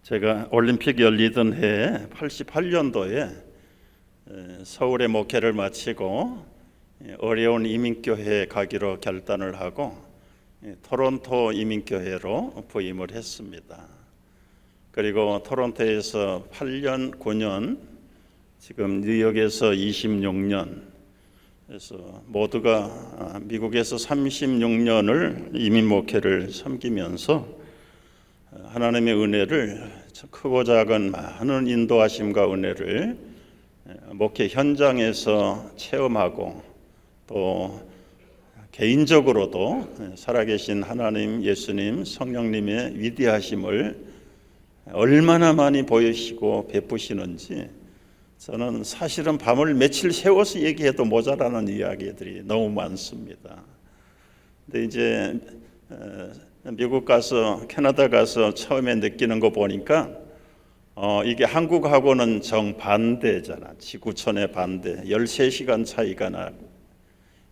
제가 올림픽 열리던 해에 88년도에 서울에 목회를 마치고 어려운 이민교회에 가기로 결단을 하고 토론토 이민교회로 부임을 했습니다. 그리고 토론토에서 8년, 9년, 지금 뉴욕에서 26년, 그래서 모두가 미국에서 36년을 이민 목회를 섬기면서 하나님의 은혜를, 크고 작은 많은 인도하심과 은혜를 목회 현장에서 체험하고 또 개인적으로도 살아계신 하나님, 예수님, 성령님의 위대하심을 얼마나 많이 보이시고 베푸시는지, 저는 사실은 밤을 며칠 새워서 얘기해도 모자라는 이야기들이 너무 많습니다. 근데 이제 미국 가서, 캐나다 가서 처음에 느끼는 거 보니까 이게 한국하고는 정반대잖아. 지구촌의 반대. 13시간 차이가 나고,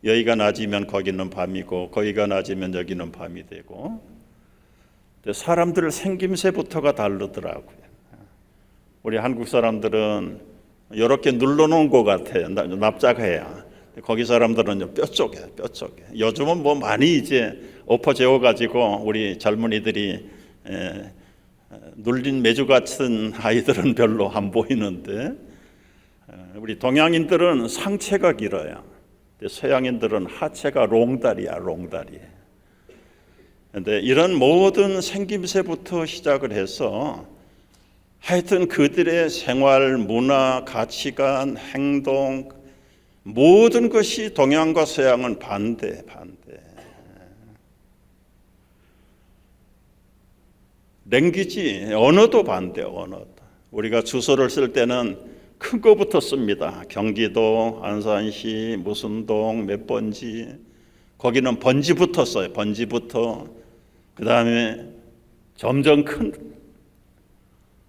여기가 낮이면 거기는 밤이고 거기가 낮이면 여기는 밤이 되고, 사람들 생김새부터가 다르더라고요. 우리 한국 사람들은 이렇게 눌러놓은 것 같아요. 납작해야. 거기 사람들은 뼈 쪽에. 요즘은 뭐 많이 이제 엎어재워 가지고 우리 젊은이들이 눌린 메주 같은 아이들은 별로 안 보이는데, 우리 동양인들은 상체가 길어요. 서양인들은 하체가 롱다리야, 롱다리. 근데 이런 모든 생김새부터 시작을 해서 하여튼 그들의 생활, 문화, 가치관, 행동, 모든 것이 동양과 서양은 반대. 랭귀지, 언어도 반대, 언어도. 우리가 주소를 쓸 때는 큰 거부터 씁니다. 경기도, 안산시, 무슨 동, 몇 번지. 거기는 번지부터 써요. 번지부터. 그 다음에 점점 큰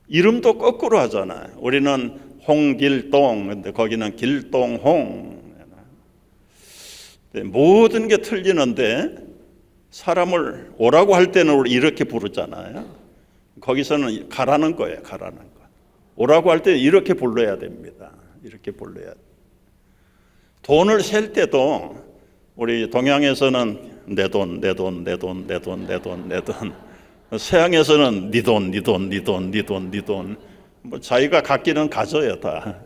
이름도 거꾸로 하잖아요. 우리는 홍길동, 근데 거기는 길동홍. 모든 게 틀리는데 사람을 오라고 할 때는 우리 이렇게 부르잖아요. 거기서는 가라는 거예요. 가라는 거. 오라고 할 때 이렇게 불러야 됩니다. 이렇게 불러야 돼. 돈을 셀 때도 우리 동양에서는 내 돈. 서양에서는 네 돈. 뭐 자기가 갖기는 가져요 다.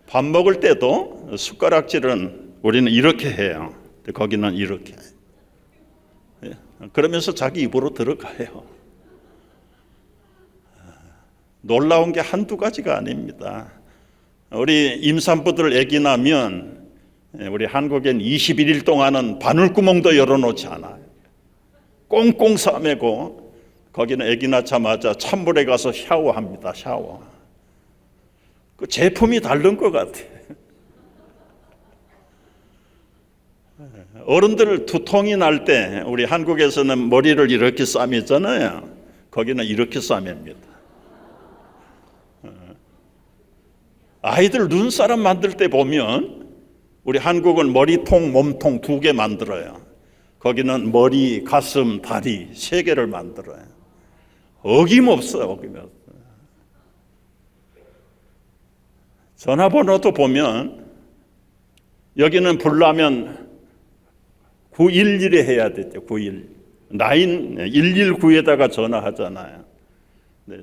밥 먹을 때도 숟가락질은 우리는 이렇게 해요. 거기는 이렇게. 그러면서 자기 입으로 들어가요. 놀라운 게 한두 가지가 아닙니다. 우리 임산부들 아기 나면 우리 한국엔 21일 동안은 바늘구멍도 열어놓지 않아요. 꽁꽁 싸매고, 거기는 아기 낳자마자 찬물에 가서 샤워합니다. 샤워. 그 제품이 다른 것 같아요. 어른들 두통이 날 때 우리 한국에서는 머리를 이렇게 싸매잖아요. 거기는 이렇게 싸맵니다. 아이들 눈사람 만들 때 보면 우리 한국은 머리통, 몸통 2개 만들어요. 거기는 머리, 가슴, 다리 3개를 만들어요. 어김없어요. 어김없어요. 전화번호도 보면 여기는 불나면 911에 해야 되죠. 119에다가 전화하잖아요.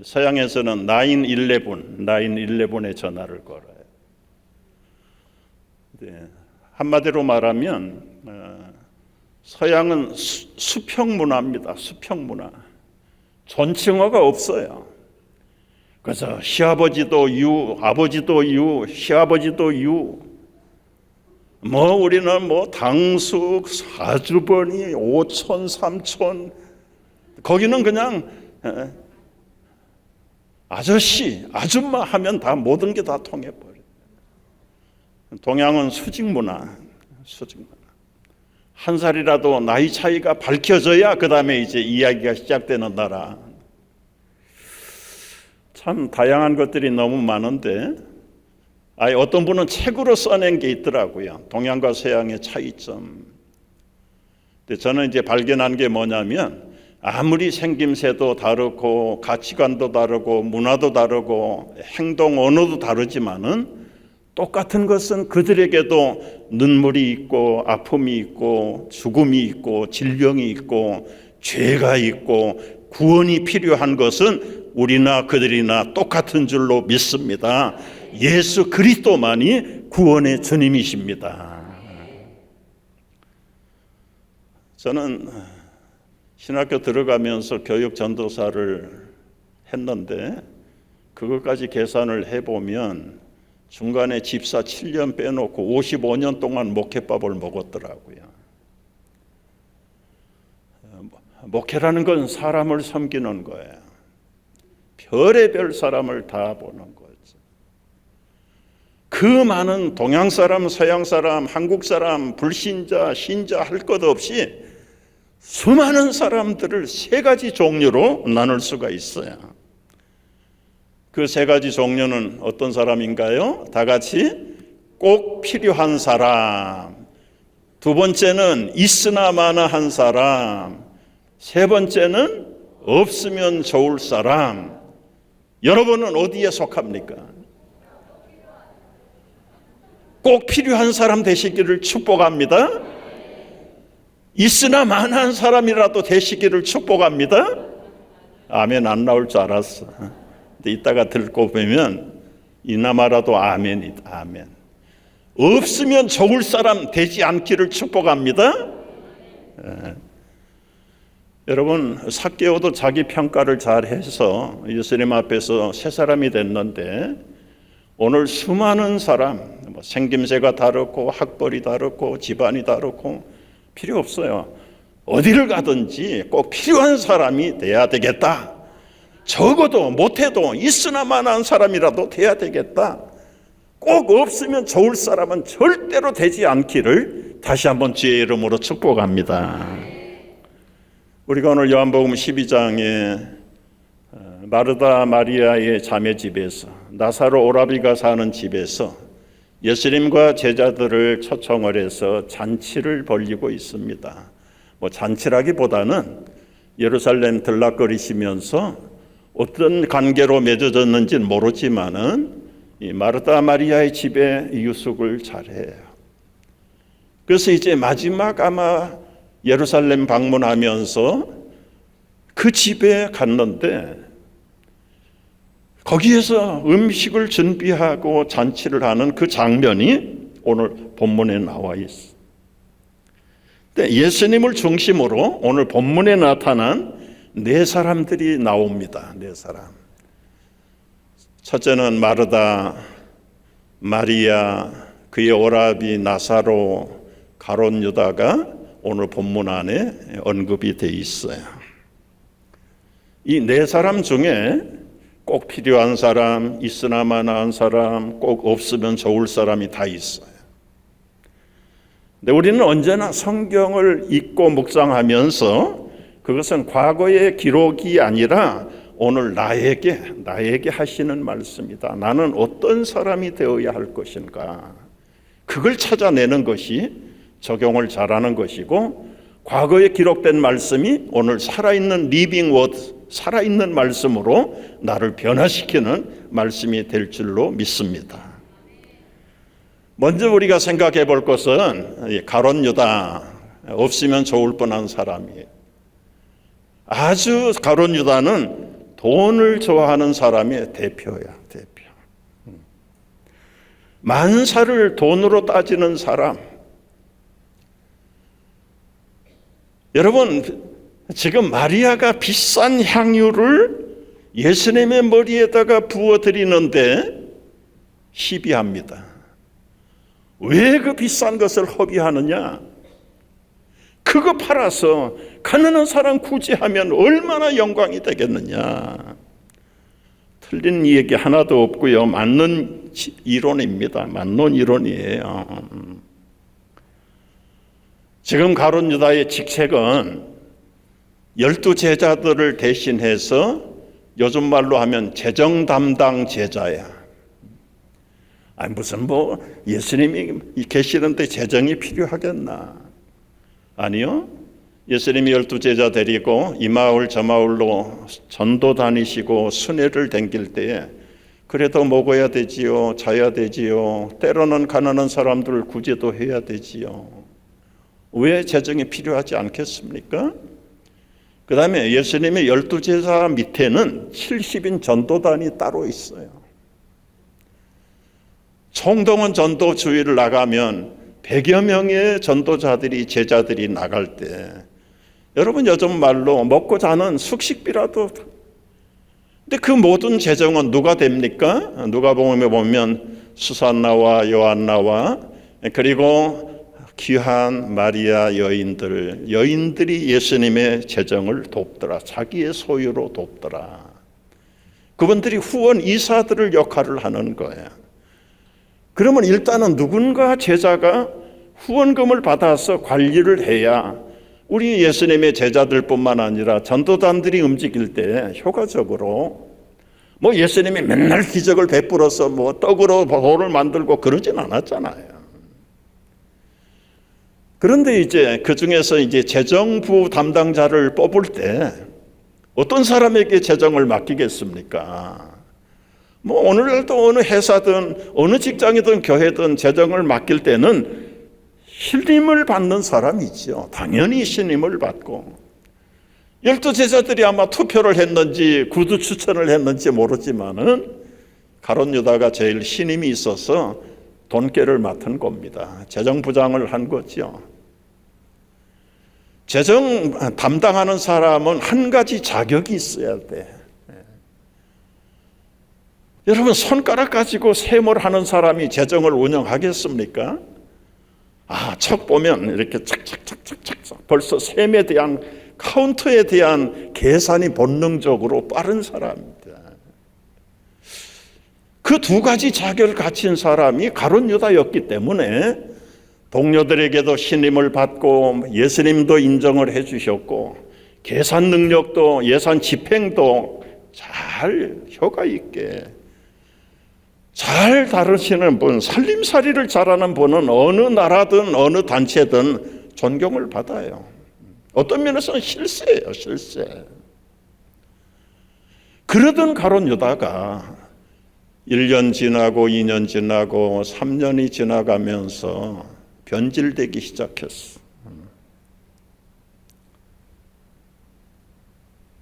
서양에서는 911에 전화를 걸어요. 한마디로 말하면 서양은 수평 문화입니다. 수평 문화. 존칭어가 없어요. 그래서 시아버지도 유, 아버지도 유, 시아버지도 유. 뭐 우리는 뭐 당숙, 사주버니, 오촌, 삼촌. 거기는 그냥 아저씨, 아줌마 하면 다 모든 게 다 통해버려요. 동양은 수직 문화. 한 살이라도 나이 차이가 밝혀져야 그 다음에 이제 이야기가 시작되는 나라. 참 다양한 것들이 너무 많은데, 어떤 분은 책으로 써낸 게 있더라고요. 동양과 서양의 차이점. 근데 저는 이제 발견한 게 뭐냐면, 아무리 생김새도 다르고 가치관도 다르고 문화도 다르고 행동 언어도 다르지만은 똑같은 것은 그들에게도 눈물이 있고 아픔이 있고 죽음이 있고 질병이 있고 죄가 있고 구원이 필요한 것은 우리나 그들이나 똑같은 줄로 믿습니다. 예수 그리스도만이 구원의 주님이십니다. 저는 신학교 들어가면서 교육 전도사를 했는데 그것까지 계산을 해보면 중간에 집사 7년 빼놓고 55년 동안 목회밥을 먹었더라고요. 목회라는 건 사람을 섬기는 거예요. 별의별 사람을 다 보는 거죠. 그 많은 동양 사람, 서양 사람, 한국 사람, 불신자, 신자 할 것 없이 수많은 사람들을 세 가지 종류로 나눌 수가 있어요. 그 세 가지 종류는 어떤 사람인가요? 다 같이 꼭 필요한 사람, 두 번째는 있으나 마나한 사람, 세 번째는 없으면 좋을 사람. 여러분은 어디에 속합니까? 꼭 필요한 사람 되시기를 축복합니다. 있으나 마나한 사람이라도 되시기를 축복합니다. 아멘 안 나올 줄 알았어. 근데 이따가 듣고 보면 이나마라도 아멘이다. 아멘. 없으면 좋을 사람 되지 않기를 축복합니다. 여러분 삭개오도 자기 평가를 잘해서 예수님 앞에서 새 사람이 됐는데 오늘 수많은 사람 생김새가 다르고 학벌이 다르고 집안이 다르고 필요 없어요. 어디를 가든지 꼭 필요한 사람이 돼야 되겠다. 적어도 못해도 있으나 마나한 사람이라도 돼야 되겠다. 꼭 없으면 좋을 사람은 절대로 되지 않기를 다시 한번 주의 이름으로 축복합니다. 우리가 오늘 요한복음 12장에 마르다 마리아의 자매 집에서 나사로 오라비가 사는 집에서 예수님과 제자들을 초청을 해서 잔치를 벌이고 있습니다. 잔치라기보다는 예루살렘 들락거리시면서 어떤 관계로 맺어졌는지는 모르지만은 이 마르다 마리아의 집에 유숙을 잘해요. 그래서 이제 마지막 아마 예루살렘 방문하면서 그 집에 갔는데 거기에서 음식을 준비하고 잔치를 하는 그 장면이 오늘 본문에 나와 있어. 근데 예수님을 중심으로 오늘 본문에 나타난 네 사람들이 나옵니다. 네 사람. 첫째는 마르다, 마리아, 그의 오라비 나사로, 가룟 유다가 오늘 본문 안에 언급이 돼 있어요. 이 네 사람 중에 꼭 필요한 사람, 있으나 마나한 사람, 꼭 없으면 좋을 사람이 다 있어요. 근데 우리는 언제나 성경을 읽고 묵상하면서 그것은 과거의 기록이 아니라 오늘 나에게 하시는 말씀이다. 나는 어떤 사람이 되어야 할 것인가. 그걸 찾아내는 것이 적용을 잘하는 것이고 과거에 기록된 말씀이 오늘 살아있는 리빙 워드, 살아있는 말씀으로 나를 변화시키는 말씀이 될 줄로 믿습니다. 먼저 우리가 생각해 볼 것은 가룟 유다, 없으면 좋을 뻔한 사람이에요. 아주 가룟 유다는 돈을 좋아하는 사람의 대표야, 대표. 만사를 돈으로 따지는 사람. 여러분, 지금 마리아가 비싼 향유를 예수님의 머리에다가 부어드리는데 시비합니다. 왜 그 비싼 것을 허비하느냐? 그거 팔아서 가난한 사람 구제하면 얼마나 영광이 되겠느냐. 틀린 얘기 하나도 없고요. 맞는 이론입니다. 맞는 이론이에요. 지금 가룟 유다의 직책은 12 제자들을 대신해서 요즘 말로 하면 재정 담당 제자야. 무슨 예수님이 계시는데 재정이 필요하겠나? 아니요. 예수님이 12제자 데리고 이 마을 저 마을로 전도 다니시고 순회를 댕길 때에 그래도 먹어야 되지요, 자야 되지요, 때로는 가난한 사람들을 구제도 해야 되지요. 왜 재정이 필요하지 않겠습니까? 그 다음에 예수님의 12제자 밑에는 70인 전도단이 따로 있어요. 총동원 전도 주의를 나가면 100여 명의 전도자들이, 제자들이 나갈 때 여러분 요즘 말로 먹고 자는 숙식비라도, 근데 그 모든 재정은 누가 됩니까? 누가복음에 보면 수산나와 요한나와 그리고 귀한 마리아 여인들이 예수님의 재정을 돕더라. 자기의 소유로 돕더라. 그분들이 후원 이사들을 역할을 하는 거예요. 그러면 일단은 누군가 제자가 후원금을 받아서 관리를 해야 우리 예수님의 제자들뿐만 아니라 전도단들이 움직일 때 효과적으로, 뭐 예수님이 맨날 기적을 베풀어서 뭐 떡으로 돌을 만들고 그러진 않았잖아요. 그런데 이제 그 중에서 이제 재정부 담당자를 뽑을 때 어떤 사람에게 재정을 맡기겠습니까? 뭐 오늘날도 어느 회사든 어느 직장이든 교회든 재정을 맡길 때는 신임을 받는 사람이죠. 당연히 신임을 받고, 12제자들이 아마 투표를 했는지 구두 추천을 했는지 모르지만은 가룟 유다가 제일 신임이 있어서 돈깨를 맡은 겁니다. 재정부장을 한 거죠. 재정 담당하는 사람은 한 가지 자격이 있어야 돼. 여러분, 손가락 가지고 세모를 하는 사람이 재정을 운영하겠습니까? 척 보면 이렇게 착착착착착 벌써 셈에 대한, 카운트에 대한 계산이 본능적으로 빠른 사람입니다. 그 두 가지 자격을 갖춘 사람이 가룟 유다였기 때문에 동료들에게도 신임을 받고 예수님도 인정을 해 주셨고 계산 능력도, 예산 집행도 잘 효과 있게 잘 다루시는 분, 살림살이를 잘하는 분은 어느 나라든 어느 단체든 존경을 받아요. 어떤 면에서는 실세예요, 실세. 그러던 가룟 유다가 1년 지나고 2년 지나고 3년이 지나가면서 변질되기 시작했어.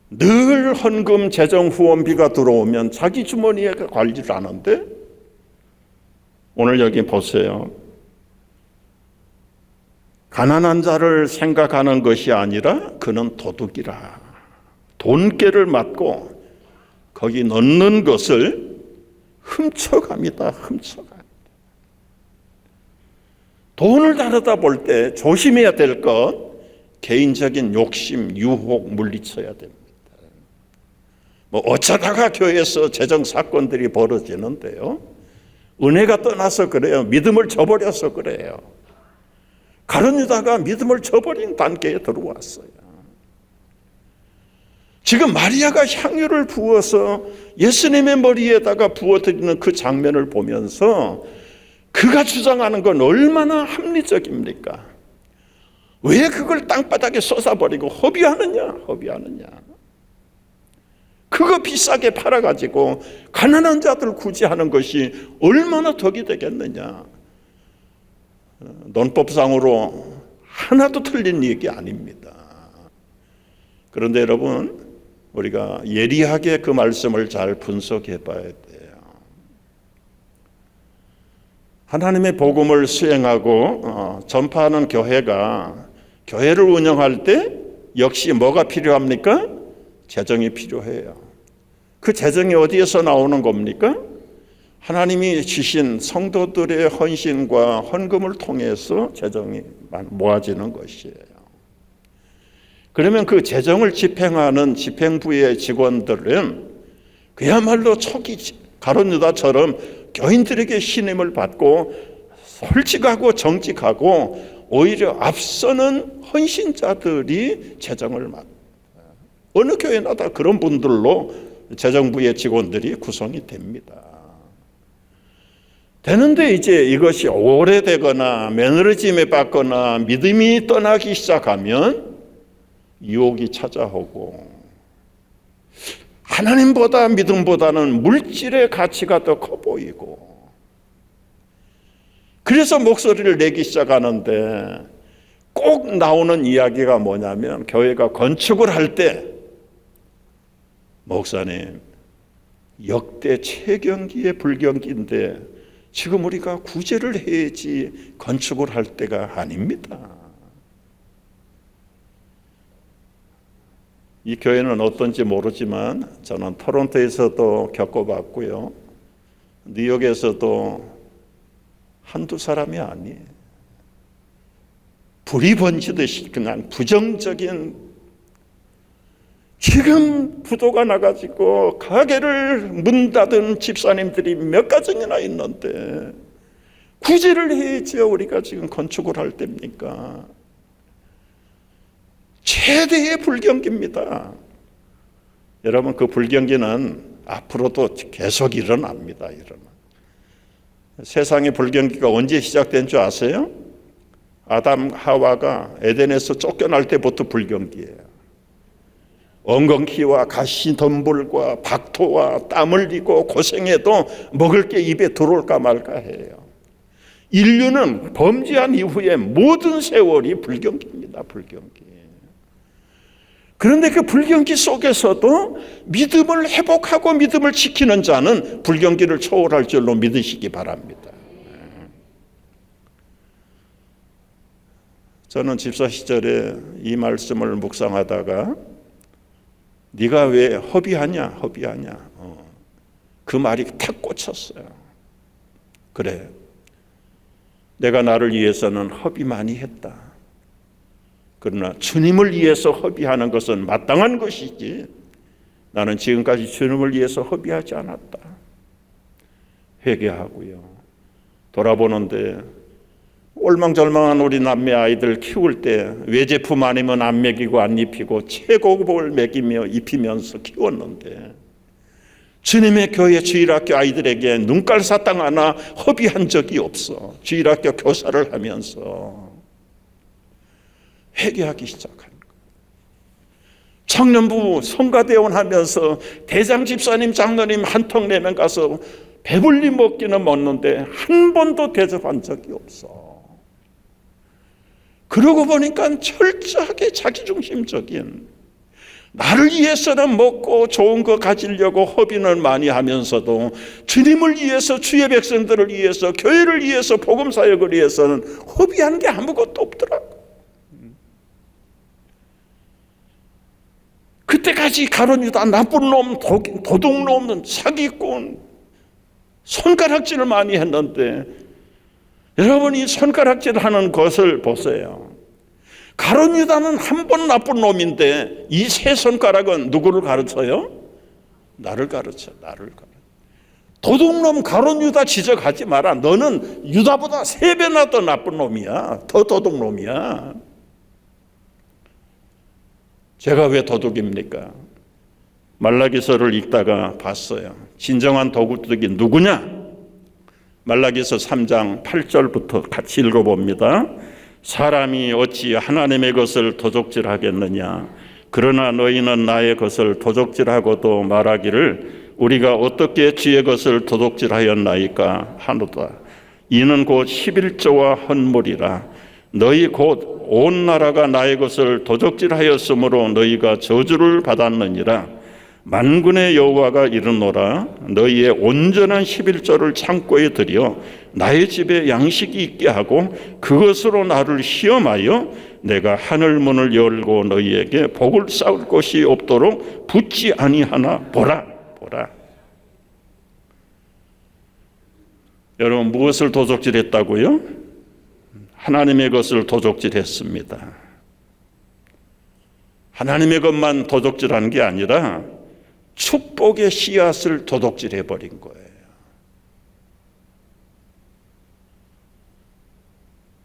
늘 헌금 재정 후원비가 들어오면 자기 주머니에 관리를 하는데, 오늘 여기 보세요. 가난한 자를 생각하는 것이 아니라 그는 도둑이라. 돈깨를 맞고 거기 넣는 것을 훔쳐갑니다. 훔쳐가. 돈을 다루다 볼 때 조심해야 될 것, 개인적인 욕심, 유혹 물리쳐야 됩니다. 뭐 어쩌다가 교회에서 재정 사건들이 벌어지는데요. 은혜가 떠나서 그래요. 믿음을 저버려서 그래요. 가룟 유다가 믿음을 저버린 단계에 들어왔어요. 지금 마리아가 향유를 부어서 예수님의 머리에다가 부어드리는 그 장면을 보면서 그가 주장하는 건 얼마나 합리적입니까? 왜 그걸 땅바닥에 쏟아버리고 허비하느냐? 그거 비싸게 팔아가지고 가난한 자들 구제하는 것이 얼마나 덕이 되겠느냐? 논법상으로 하나도 틀린 얘기 아닙니다. 그런데 여러분, 우리가 예리하게 그 말씀을 잘 분석해 봐야 돼요. 하나님의 복음을 수행하고 전파하는 교회가 교회를 운영할 때 역시 뭐가 필요합니까? 재정이 필요해요. 그 재정이 어디에서 나오는 겁니까? 하나님이 주신 성도들의 헌신과 헌금을 통해서 재정이 모아지는 것이에요. 그러면 그 재정을 집행하는 집행부의 직원들은 그야말로 초기 가룟 유다처럼 교인들에게 신임을 받고 솔직하고 정직하고 오히려 앞서는 헌신자들이 재정을 맡아요. 어느 교회나 다 그런 분들로 재정부의 직원들이 구성이 됩니다. 되는데 이제 이것이 오래되거나 매너리즘에 빠거나 믿음이 떠나기 시작하면 유혹이 찾아오고 하나님보다 믿음보다는 물질의 가치가 더 커 보이고 그래서 목소리를 내기 시작하는데 꼭 나오는 이야기가 뭐냐면 교회가 건축을 할 때 목사님 역대 최경기의 불경기인데 지금 우리가 구제를 해야지 건축을 할 때가 아닙니다. 이 교회는 어떤지 모르지만 저는 토론토에서도 겪어봤고요. 뉴욕에서도 한두 사람이 아니에요. 불이 번지듯이 그냥 부정적인 지금 부도가 나가지고 가게를 문 닫은 집사님들이 몇 가정이나 있는데 구제를 해야지요. 우리가 지금 건축을 할 때입니까? 최대의 불경기입니다. 여러분 그 불경기는 앞으로도 계속 일어납니다. 세상의 불경기가 언제 시작된 줄 아세요? 아담 하와가 에덴에서 쫓겨날 때부터 불경기예요. 엉겅퀴와 가시덤불과 박토와 땀 흘리고 고생해도 먹을 게 입에 들어올까 말까 해요. 인류는 범죄한 이후에 모든 세월이 불경기입니다. 불경기. 그런데 그 불경기 속에서도 믿음을 회복하고 믿음을 지키는 자는 불경기를 초월할 줄로 믿으시기 바랍니다. 저는 집사 시절에 이 말씀을 묵상하다가 네가 왜 허비하냐 그 말이 탁 꽂혔어요. 그래, 내가 나를 위해서는 허비 많이 했다. 그러나 주님을 위해서 허비하는 것은 마땅한 것이지 나는 지금까지 주님을 위해서 허비하지 않았다. 회개하고요. 돌아보는데 올망절망한 우리 남매 아이들 키울 때 외제품 아니면 안 먹이고 안 입히고 최고급을 먹이며 입히면서 키웠는데 주님의 교회 주일학교 아이들에게 눈깔 사탕 하나 허비한 적이 없어. 주일학교 교사를 하면서 회개하기 시작한 거예요. 청년부 성가대원 하면서 대장 집사님 장로님 한턱 내면 가서 배불리 먹기는 먹는데 한 번도 대접한 적이 없어. 그러고 보니까 철저하게 자기중심적인 나를 위해서는 먹고 좋은 거 가지려고 허비는 많이 하면서도 주님을 위해서 주의 백성들을 위해서 교회를 위해서 복음사역을 위해서는 허비한 게 아무것도 없더라고. 그때까지 가룟 유다 나쁜 놈, 도둑놈, 사기꾼, 손가락질을 많이 했는데 여러분이 손가락질 하는 것을 보세요. 가룟 유다는 한 번 나쁜 놈인데 이 세 손가락은 누구를 가르쳐요? 나를 가르쳐. 도둑놈 가룟 유다 지적하지 마라. 너는 유다보다 3배나 더 나쁜 놈이야. 더 도둑놈이야. 제가 왜 도둑입니까? 말라기서를 읽다가 봤어요. 진정한 도둑이 누구냐? 말라기서 3장 8절부터 같이 읽어봅니다. 사람이 어찌 하나님의 것을 도적질하겠느냐? 그러나 너희는 나의 것을 도적질하고도 말하기를 우리가 어떻게 주의 것을 도적질하였나이까 하노다. 이는 곧 11조와 헌물이라. 너희 곧 온 나라가 나의 것을 도적질하였으므로 너희가 저주를 받았느니라. 만군의 여호와가 이르노라. 너희의 온전한 11조를 창고에 들여 나의 집에 양식이 있게 하고 그것으로 나를 시험하여 내가 하늘 문을 열고 너희에게 복을 쌓을 곳이 없도록 붙지 아니하나 보라. 여러분 무엇을 도적질했다고요? 하나님의 것을 도적질했습니다. 하나님의 것만 도적질한 게 아니라 축복의 씨앗을 도둑질해버린 거예요.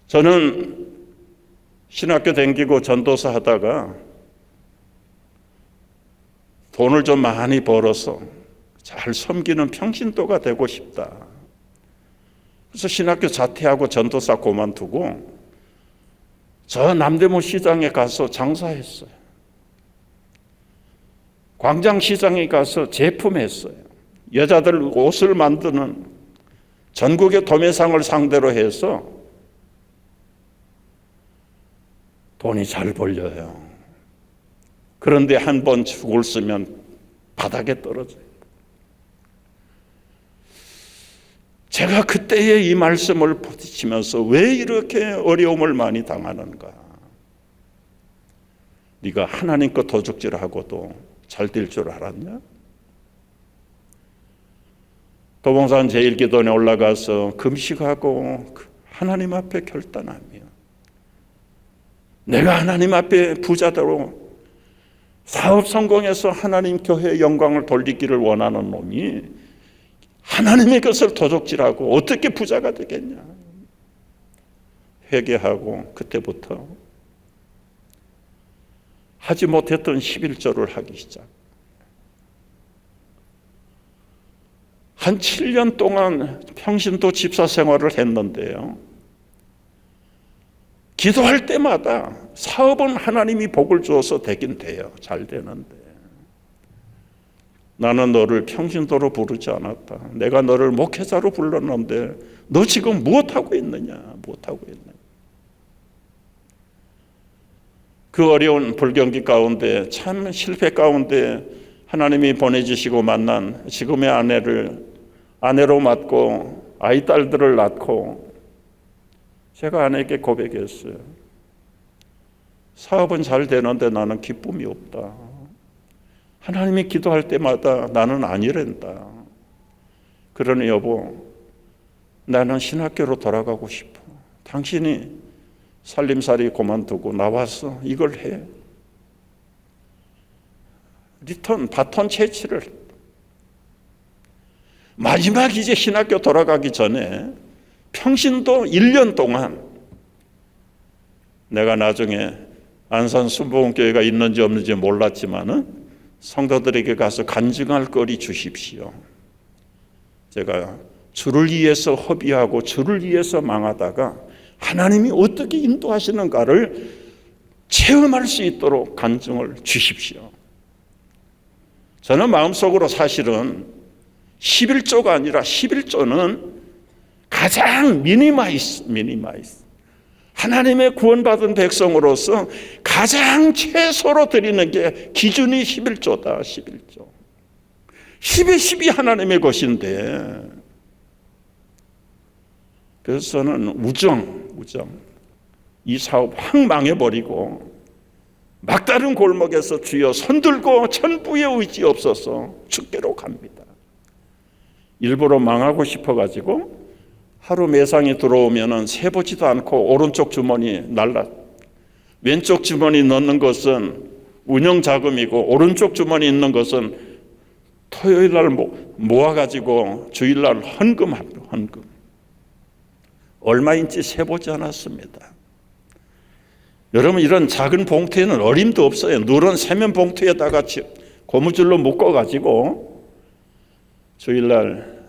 저는 신학교 다니고 전도사 하다가 돈을 좀 많이 벌어서 잘 섬기는 평신도가 되고 싶다. 그래서 신학교 자퇴하고 전도사 그만두고 저 남대문 시장에 가서 장사했어요. 광장시장에 가서 제품했어요. 여자들 옷을 만드는 전국의 도매상을 상대로 해서 돈이 잘 벌려요. 그런데 한 번 죽을 쓰면 바닥에 떨어져요. 제가 그때의 이 말씀을 부딪히면서 왜 이렇게 어려움을 많이 당하는가? 네가 하나님 것 도둑질하고도 잘 될 줄 알았냐? 도봉산 제1기도원에 올라가서 금식하고 하나님 앞에 결단하며 내가 하나님 앞에 부자대로 사업 성공해서 하나님 교회의 영광을 돌리기를 원하는 놈이 하나님의 것을 도둑질하고 어떻게 부자가 되겠냐? 회개하고 그때부터 하지 못했던 11조를 하기 시작. 한 7년 동안 평신도 집사 생활을 했는데요. 기도할 때마다 사업은 하나님이 복을 주어서 되긴 돼요. 잘 되는데. 나는 너를 평신도로 부르지 않았다. 내가 너를 목회자로 불렀는데 너 지금 무엇하고 있느냐? 무엇하고 있느냐? 그 어려운 불경기 가운데 참 실패 가운데 하나님이 보내주시고 만난 지금의 아내로 맡고 아이 딸들을 낳고 제가 아내에게 고백했어요. 사업은 잘 되는데 나는 기쁨이 없다. 하나님이 기도할 때마다 나는 아니란다. 그러니 여보, 나는 신학교로 돌아가고 싶어. 당신이 살림살이 그만두고 나와서 이걸 해. 바톤 채취를 했다. 마지막 이제 신학교 돌아가기 전에 평신도 1년 동안 내가 나중에 안산 순복음교회가 있는지 없는지 몰랐지만은 성도들에게 가서 간증할 거리 주십시오. 제가 주를 위해서 허비하고 주를 위해서 망하다가 하나님이 어떻게 인도하시는가를 체험할 수 있도록 간증을 주십시오. 저는 마음속으로 사실은 11조가 아니라 11조는 가장 미니마이스. 하나님의 구원받은 백성으로서 가장 최소로 드리는 게 기준이 11조다. 11조. 10의 10이 하나님의 것인데 그래서 저는 우정 이 사업 확 망해버리고 막다른 골목에서 주여 손들고 천부의 의지 없어서 주께로 갑니다. 일부러 망하고 싶어가지고 하루 매상이 들어오면은 세보지도 않고 오른쪽 주머니 왼쪽 주머니 넣는 것은 운영 자금이고 오른쪽 주머니 있는 것은 토요일 날 모아가지고 주일날 헌금합니다. 헌금. 얼마인지 세보지 않았습니다. 여러분 이런 작은 봉투에는 어림도 없어요. 누런 세면 봉투에다가 고무줄로 묶어가지고 주일날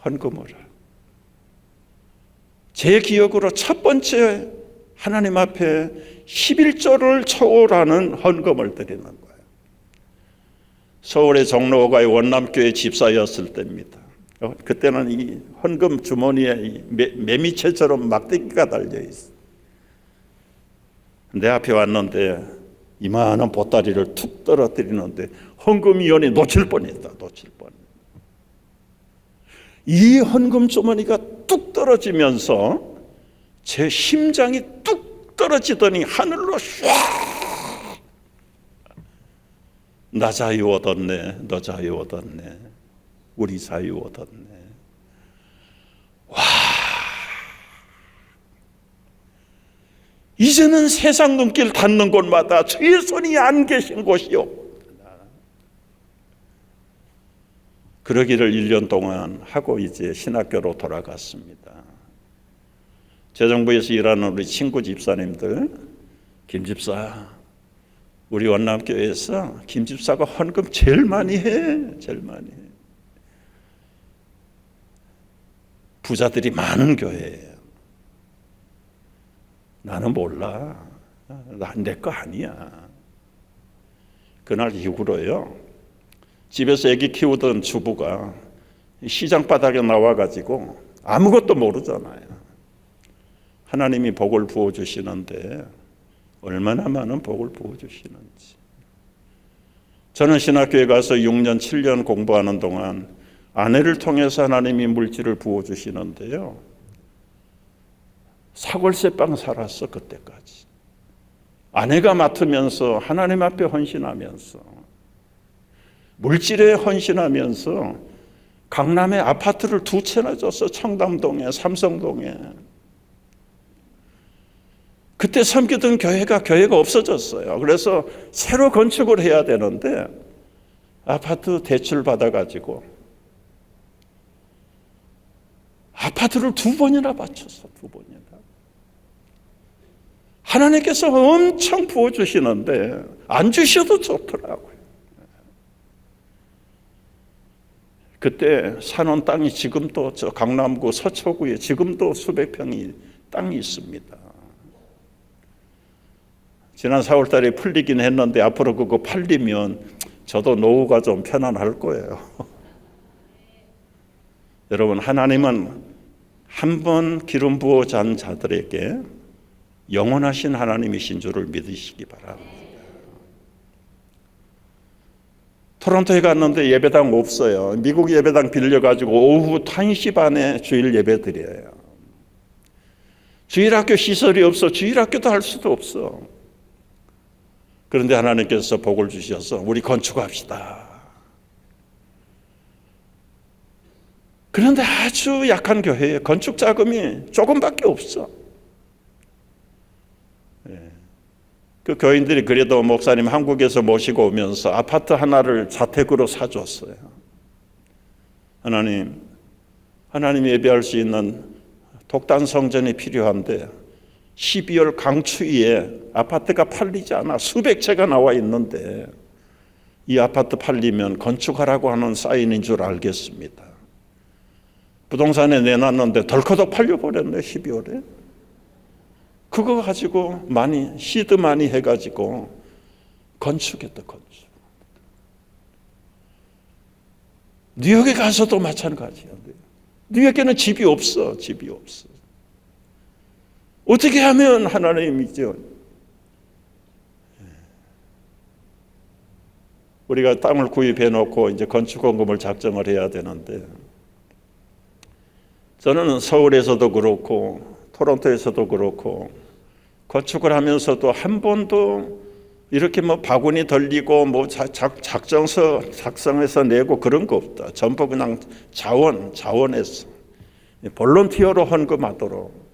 헌금을. 제 기억으로 첫 번째 하나님 앞에 11조를 초월하는 헌금을 드리는 거예요. 서울의 종로가의 원남교회 집사였을 때입니다. 그때는 이 헌금 주머니에 매미채처럼 막대기가 달려있어요. 내 앞에 왔는데 이만한 보따리를 툭 떨어뜨리는데 헌금위원이 놓칠 뻔했다. 이 헌금 주머니가 뚝 떨어지면서 제 심장이 뚝 떨어지더니 하늘로 쏴! 나 자유 얻었네. 너 자유 얻었네. 우리 자유 얻었네. 와! 이제는 세상 눈길 닿는 곳마다 주의 손이 안 계신 곳이요. 그러기를 1년 동안 하고 이제 신학교로 돌아갔습니다. 재정부에서 일하는 우리 친구 집사님들, 김 집사, 우리 원남교회에서 김 집사가 헌금 제일 많이 해. 부자들이 많은 교회예요. 나는 몰라. 내 거 아니야. 그날 이후로요, 집에서 아기 키우던 주부가 시장 바닥에 나와가지고 아무것도 모르잖아요. 하나님이 복을 부어주시는데 얼마나 많은 복을 부어주시는지. 저는 신학교에 가서 6년, 7년 공부하는 동안 아내를 통해서 하나님이 물질을 부어주시는데요, 사골세빵 살았어. 그때까지 아내가 맡으면서 하나님 앞에 헌신하면서 물질에 헌신하면서 강남에 아파트를 2채나 줬어. 청담동에, 삼성동에. 그때 섬기던 교회가 없어졌어요. 그래서 새로 건축을 해야 되는데 아파트 대출 받아가지고 아파트를 2번이나 바쳤어. 2번이나. 하나님께서 엄청 부어주시는데 안 주셔도 좋더라고요. 그때 사놓은 땅이 지금도 저 강남구 서초구에 지금도 수백 평이 땅이 있습니다. 지난 4월 달에 풀리긴 했는데 앞으로 그거 팔리면 저도 노후가 좀 편안할 거예요. 여러분, 하나님은 한 번 기름 부어 잔 자들에게 영원하신 하나님이신 줄을 믿으시기 바랍니다. 토론토에 갔는데 예배당 없어요. 미국 예배당 빌려가지고 오후 1시 반에 주일 예배 드려요. 주일학교 시설이 없어. 주일학교도 할 수도 없어. 그런데 하나님께서 복을 주셔서 우리 건축합시다. 그런데 아주 약한 교회에 건축 자금이 조금밖에 없어. 그 교인들이 그래도 목사님 한국에서 모시고 오면서 아파트 하나를 자택으로 사줬어요. 하나님 예배할 수 있는 독단 성전이 필요한데 12월 강추위에 아파트가 팔리지 않아. 수백 채가 나와 있는데 이 아파트 팔리면 건축하라고 하는 사인인 줄 알겠습니다. 부동산에 내놨는데 덜커덕 팔려버렸네. 12월에. 그거 가지고 시드 많이 해가지고 건축했다. 건축. 뉴욕에 가서도 마찬가지야. 뉴욕에는 집이 없어. 어떻게 하면 하나님이죠? 우리가 땅을 구입해 놓고 이제 건축원금을 작정을 해야 되는데, 저는 서울에서도 그렇고 토론토에서도 그렇고 건축을 하면서도 한 번도 이렇게 바구니 돌리고 작정서 작성해서 내고 그런 거 없다. 전부 그냥 자원해서 볼런티어로 헌금하도록.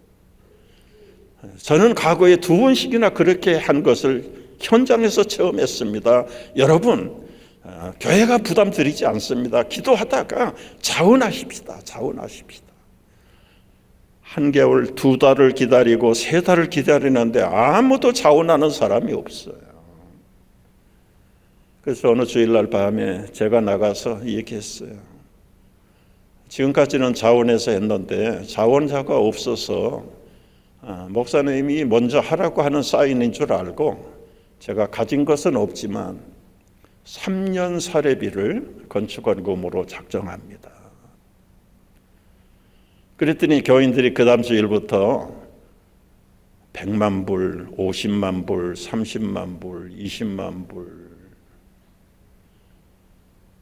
저는 과거에 2번씩이나 그렇게 한 것을 현장에서 체험했습니다. 여러분, 교회가 부담 드리지 않습니다. 기도하다가 자원하십시다. 한겨울 2달을 기다리고 3달을 기다리는데 아무도 자원하는 사람이 없어요. 그래서 어느 주일날 밤에 제가 나가서 얘기했어요. 지금까지는 자원해서 했는데 자원자가 없어서 목사님이 먼저 하라고 하는 사인인 줄 알고 제가 가진 것은 없지만 3년 사례비를 건축원금으로 작정합니다. 그랬더니 교인들이 그 다음 주일부터 100만 불, 50만 불, 30만 불, 20만 불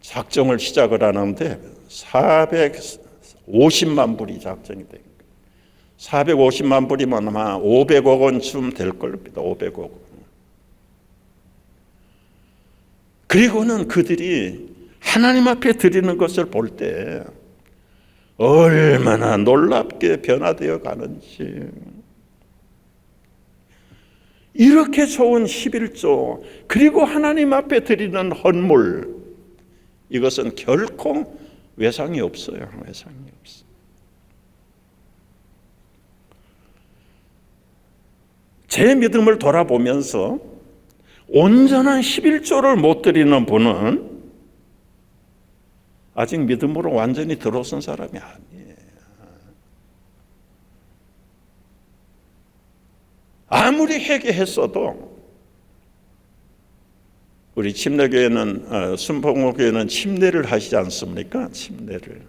작정을 시작을 하는데 450만 불이 작정이 된 거예요. 450만 불이면 아마 500억 원쯤 될 겁니다. 500억 원. 그리고는 그들이 하나님 앞에 드리는 것을 볼 때 얼마나 놀랍게 변화되어 가는지. 이렇게 좋은 11조, 그리고 하나님 앞에 드리는 헌물, 이것은 결코 외상이 없어요. 외상이 없어요. 제 믿음을 돌아보면서 온전한 11조를 못 드리는 분은 아직 믿음으로 완전히 들어선 사람이 아니에요. 아무리 회개했어도 우리 침례교회는 순복음교회는 침례를 하시지 않습니까? 침례를.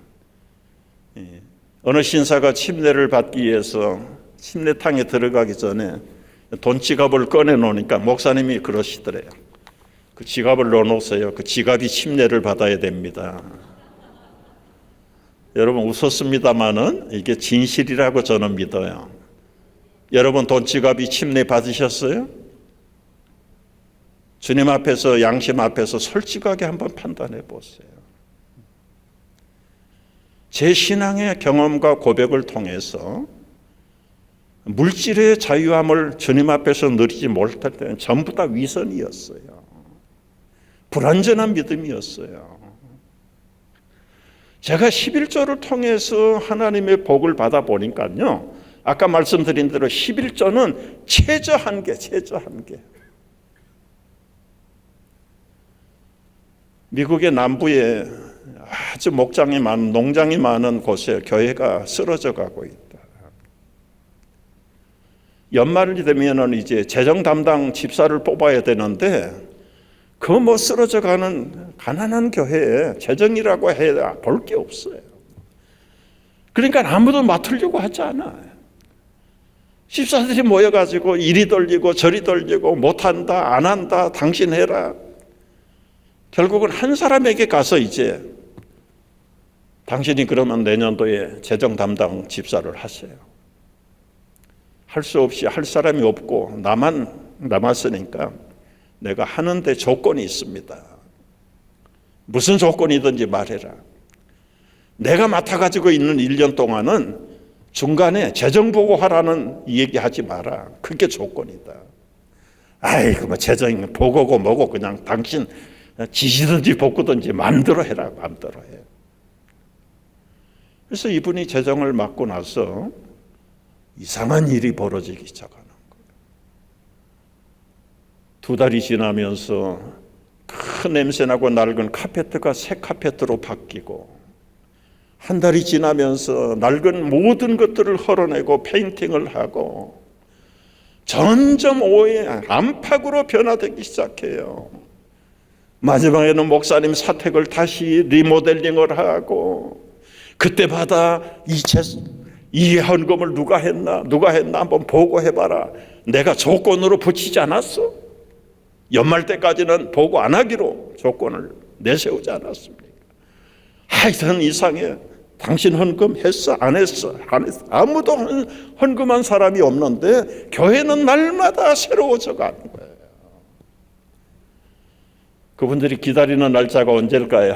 어느 신사가 침례를 받기 위해서 침례탕에 들어가기 전에 돈 지갑을 꺼내 놓으니까 목사님이 그러시더래요. 그 지갑을 넣어놓으세요. 그 지갑이 침례를 받아야 됩니다. 여러분 웃었습니다마는 이게 진실이라고 저는 믿어요. 여러분 돈 지갑이 침례 받으셨어요? 주님 앞에서 양심 앞에서 솔직하게 한번 판단해 보세요. 제 신앙의 경험과 고백을 통해서 물질의 자유함을 주님 앞에서 누리지 못할 때는 전부 다 위선이었어요. 불완전한 믿음이었어요. 제가 11조를 통해서 하나님의 복을 받아 보니까요, 아까 말씀드린 대로 11조는 최저 한계. 미국의 남부에 아주 목장이 많은, 농장이 많은 곳에 교회가 쓰러져 가고 있다. 연말이 되면은 이제 재정 담당 집사를 뽑아야 되는데 그 쓰러져 가는 가난한 교회에 재정이라고 해야 볼 게 없어요. 그러니까 아무도 맡으려고 하지 않아요. 집사들이 모여가지고 이리 돌리고 저리 돌리고 못한다, 안 한다, 당신 해라. 결국은 한 사람에게 가서 이제 당신이 그러면 내년도에 재정 담당 집사를 하세요. 할 수 없이 할 사람이 없고 나만 남았으니까 내가 하는데 조건이 있습니다. 무슨 조건이든지 말해라. 내가 맡아가지고 있는 1년 동안은 중간에 재정보고하라는 얘기하지 마라. 그게 조건이다. 아이고 재정 보고고 뭐고 그냥 당신 지시든지 볶든지 마음대로 해라. 마음대로 해. 그래서 이분이 재정을 맡고 나서 이상한 일이 벌어지기 시작하는 거예요. 2달이 지나면서 큰 냄새나고 낡은 카페트가 새 카페트로 바뀌고, 한 달이 지나면서 낡은 모든 것들을 헐어내고 페인팅을 하고 점점 오해, 안팎으로 변화되기 시작해요. 마지막에는 목사님 사택을 다시 리모델링을 하고, 그때마다 이 헌금을 누가 했나 한번 보고해봐라. 내가 조건으로 붙이지 않았어? 연말 때까지는 보고 안 하기로 조건을 내세우지 않았습니까? 하여튼 이상해. 당신 헌금 했어? 안 했어? 안 했어? 아무도 헌금한 사람이 없는데 교회는 날마다 새로워져 가는 거예요. 그분들이 기다리는 날짜가 언제일까요?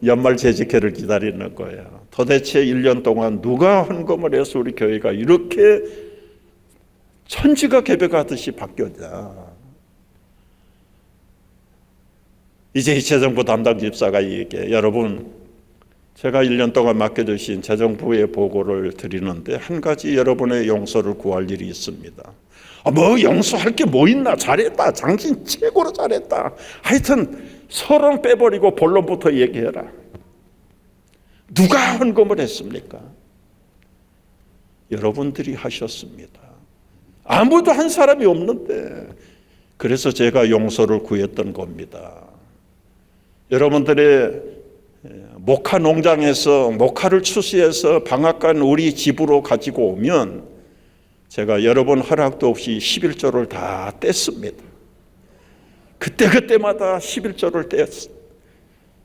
연말 재직회를 기다리는 거예요. 도대체 1년 동안 누가 헌금을 해서 우리 교회가 이렇게 천지가 개벽하듯이 바뀌었냐. 이제 이 재정부 담당 집사가 얘기해. 여러분, 제가 1년 동안 맡겨주신 재정부의 보고를 드리는데 한 가지 여러분의 용서를 구할 일이 있습니다. 뭐 용서할 게 뭐 있나? 잘했다. 당신 최고로 잘했다. 하여튼 서론 빼버리고 본론부터 얘기해라. 누가 헌금을 했습니까? 여러분들이 하셨습니다. 아무도 한 사람이 없는데, 그래서 제가 용서를 구했던 겁니다. 여러분들의 목화 농장에서 목화를 추수해서 방앗간 우리 집으로 가지고 오면 제가 여러분 허락도 없이 11조를 다 뗐습니다. 그때마다 11조를 뗐어요.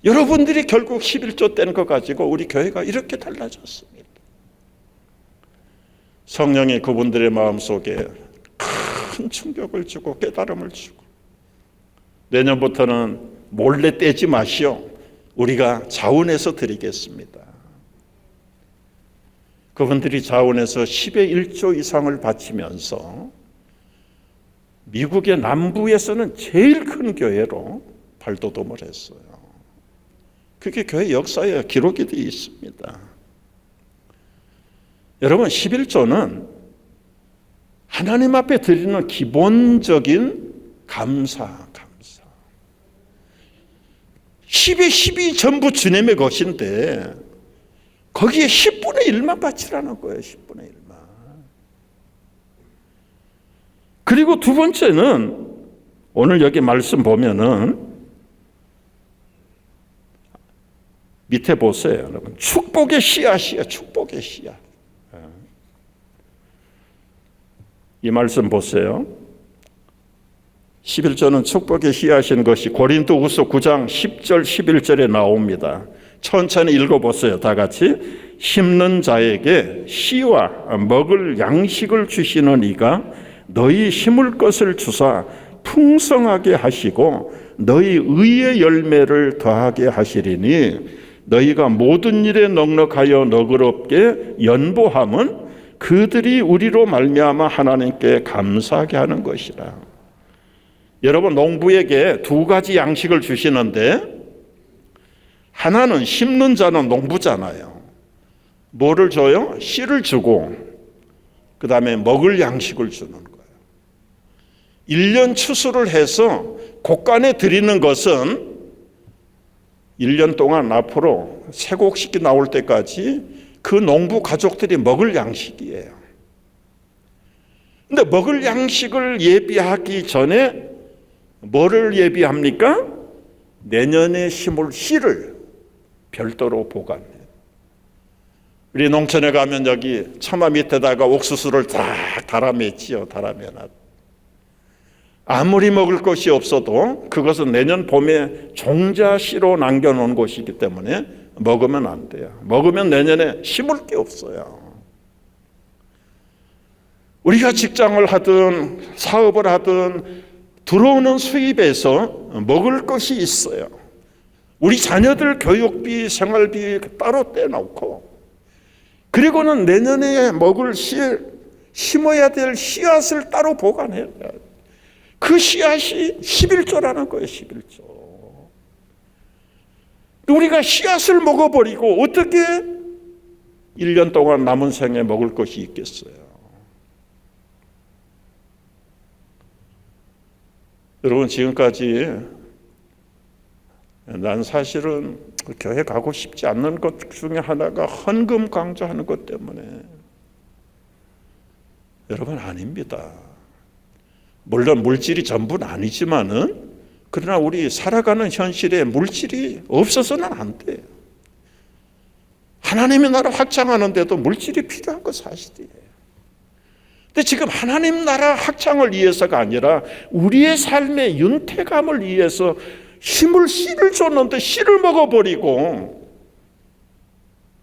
여러분들이 결국 11조 뗀 거 가지고 우리 교회가 이렇게 달라졌습니다. 성령이 그분들의 마음속에 큰 충격을 주고 깨달음을 주고, 내년부터는 몰래 떼지 마시오. 우리가 자원해서 드리겠습니다. 그분들이 자원해서 10의 1조 이상을 바치면서 미국의 남부에서는 제일 큰 교회로 발돋움을 했어요. 그게 교회 역사에 기록이 되어 있습니다. 여러분, 11조는 하나님 앞에 드리는 기본적인 감사. 10의 10이 전부 주님의 것인데 거기에 10분의 1만 바치라는 거예요. 10분의 1만. 그리고 두 번째는 오늘 여기 말씀 보면은 밑에 보세요, 여러분. 축복의 씨앗이에요. 축복의 씨앗. 이 말씀 보세요. 11절은 축복의 씨앗인 것이 고린도후서 9장 10절 11절에 나옵니다. 천천히 읽어보세요. 다 같이. 심는 자에게 씨와 먹을 양식을 주시는 이가 너희 심을 것을 주사 풍성하게 하시고 너희 의의 열매를 더하게 하시리니 너희가 모든 일에 넉넉하여 너그럽게 연보함은 그들이 우리로 말미암아 하나님께 감사하게 하는 것이라. 여러분, 농부에게 두 가지 양식을 주시는데 하나는 심는 자는 농부잖아요. 뭐를 줘요? 씨를 주고 그 다음에 먹을 양식을 주는 거예요. 1년 추수를 해서 곡간에 드리는 것은 1년 동안 앞으로 쇠곡식이 나올 때까지 그 농부 가족들이 먹을 양식이에요. 근데 먹을 양식을 예비하기 전에 뭐를 예비합니까? 내년에 심을 씨를 별도로 보관해요. 우리 농촌에 가면 여기 처마 밑에다가 옥수수를 딱 달아맸지요. 달아매놨. 아무리 먹을 것이 없어도 그것은 내년 봄에 종자씨로 남겨놓은 것이기 때문에 먹으면 안 돼요. 먹으면 내년에 심을 게 없어요. 우리가 직장을 하든 사업을 하든 들어오는 수입에서 먹을 것이 있어요. 우리 자녀들 교육비, 생활비 따로 떼놓고 그리고는 내년에 먹을 심어야 될 씨앗을 따로 보관해야 돼요. 그 씨앗이 11조라는 거예요. 11조. 우리가 씨앗을 먹어버리고 어떻게 1년 동안 남은 생에 먹을 것이 있겠어요? 여러분, 지금까지 난 사실은 교회 가고 싶지 않는 것 중에 하나가 헌금 강조하는 것 때문에. 여러분, 아닙니다. 물론 물질이 전부는 아니지만은 그러나 우리 살아가는 현실에 물질이 없어서는 안 돼요. 하나님의 나라 확장하는데도 물질이 필요한 건 사실이에요. 근데 지금 하나님 나라 확장을 위해서가 아니라 우리의 삶의 윤택함을 위해서 힘을 씨를 줬는데 씨를 먹어버리고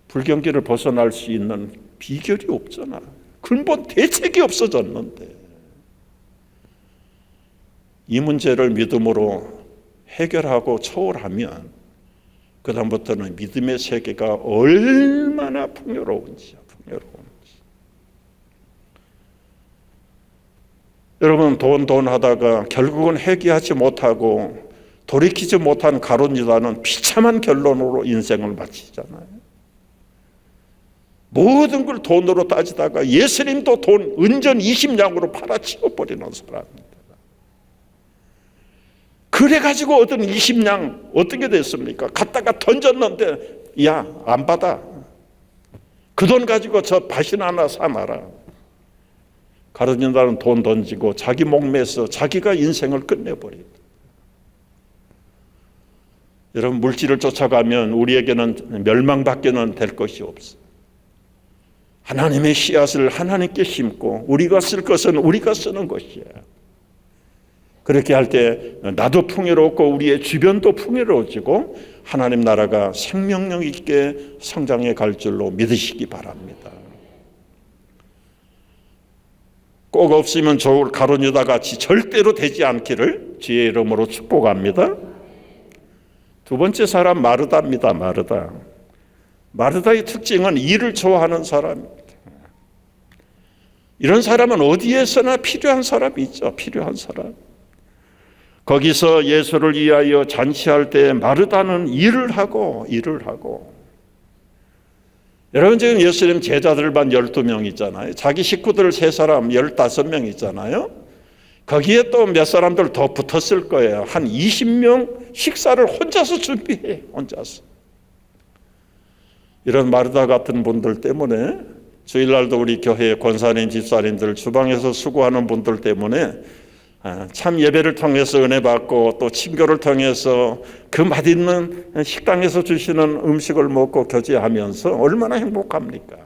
불경기를 벗어날 수 있는 비결이 없잖아. 근본 대책이 없어졌는데. 이 문제를 믿음으로 해결하고 초월하면 그 다음부터는 믿음의 세계가 얼마나 풍요로운지. 여러분, 돈 하다가 결국은 회개하지 못하고 돌이키지 못한 가룟 유다는 비참한 결론으로 인생을 마치잖아요. 모든 걸 돈으로 따지다가 예수님도 돈 은전 20냥으로 팔아치워버리는 사람입니다. 그래가지고 얻은 20냥 어떻게 됐습니까? 갖다가 던졌는데 야, 안 받아. 그 돈 가지고 저 밭이나 하나 사놔라. 가룟 유다는 돈 던지고 자기 목매서 자기가 인생을 끝내버립니다. 여러분, 물질을 쫓아가면 우리에게는 멸망밖에는 될 것이 없어요. 하나님의 씨앗을 하나님께 심고 우리가 쓸 것은 우리가 쓰는 것이에요. 그렇게 할 때 나도 풍요롭고 우리의 주변도 풍요로워지고 하나님 나라가 생명력 있게 성장해 갈 줄로 믿으시기 바랍니다. 꼭 없으면 좋을 가룟 유다 같이 절대로 되지 않기를 주의 이름으로 축복합니다. 두 번째 사람 마르다입니다. 마르다의 특징은 일을 좋아하는 사람입니다. 이런 사람은 어디에서나 필요한 사람이죠. 필요한 사람. 거기서 예수를 위하여 잔치할 때 마르다는 일을 하고 여러분, 지금 예수님 제자들만 12명 있잖아요. 자기 식구들 3사람 15명 있잖아요. 거기에 또 몇 사람들 더 붙었을 거예요. 한 20명 식사를 혼자서 준비해. 혼자서. 이런 마르다 같은 분들 때문에 주일날도 우리 교회 권사님, 집사님들 주방에서 수고하는 분들 때문에 참 예배를 통해서 은혜 받고 또 친교를 통해서 그 맛있는 식당에서 주시는 음식을 먹고 교제하면서 얼마나 행복합니까?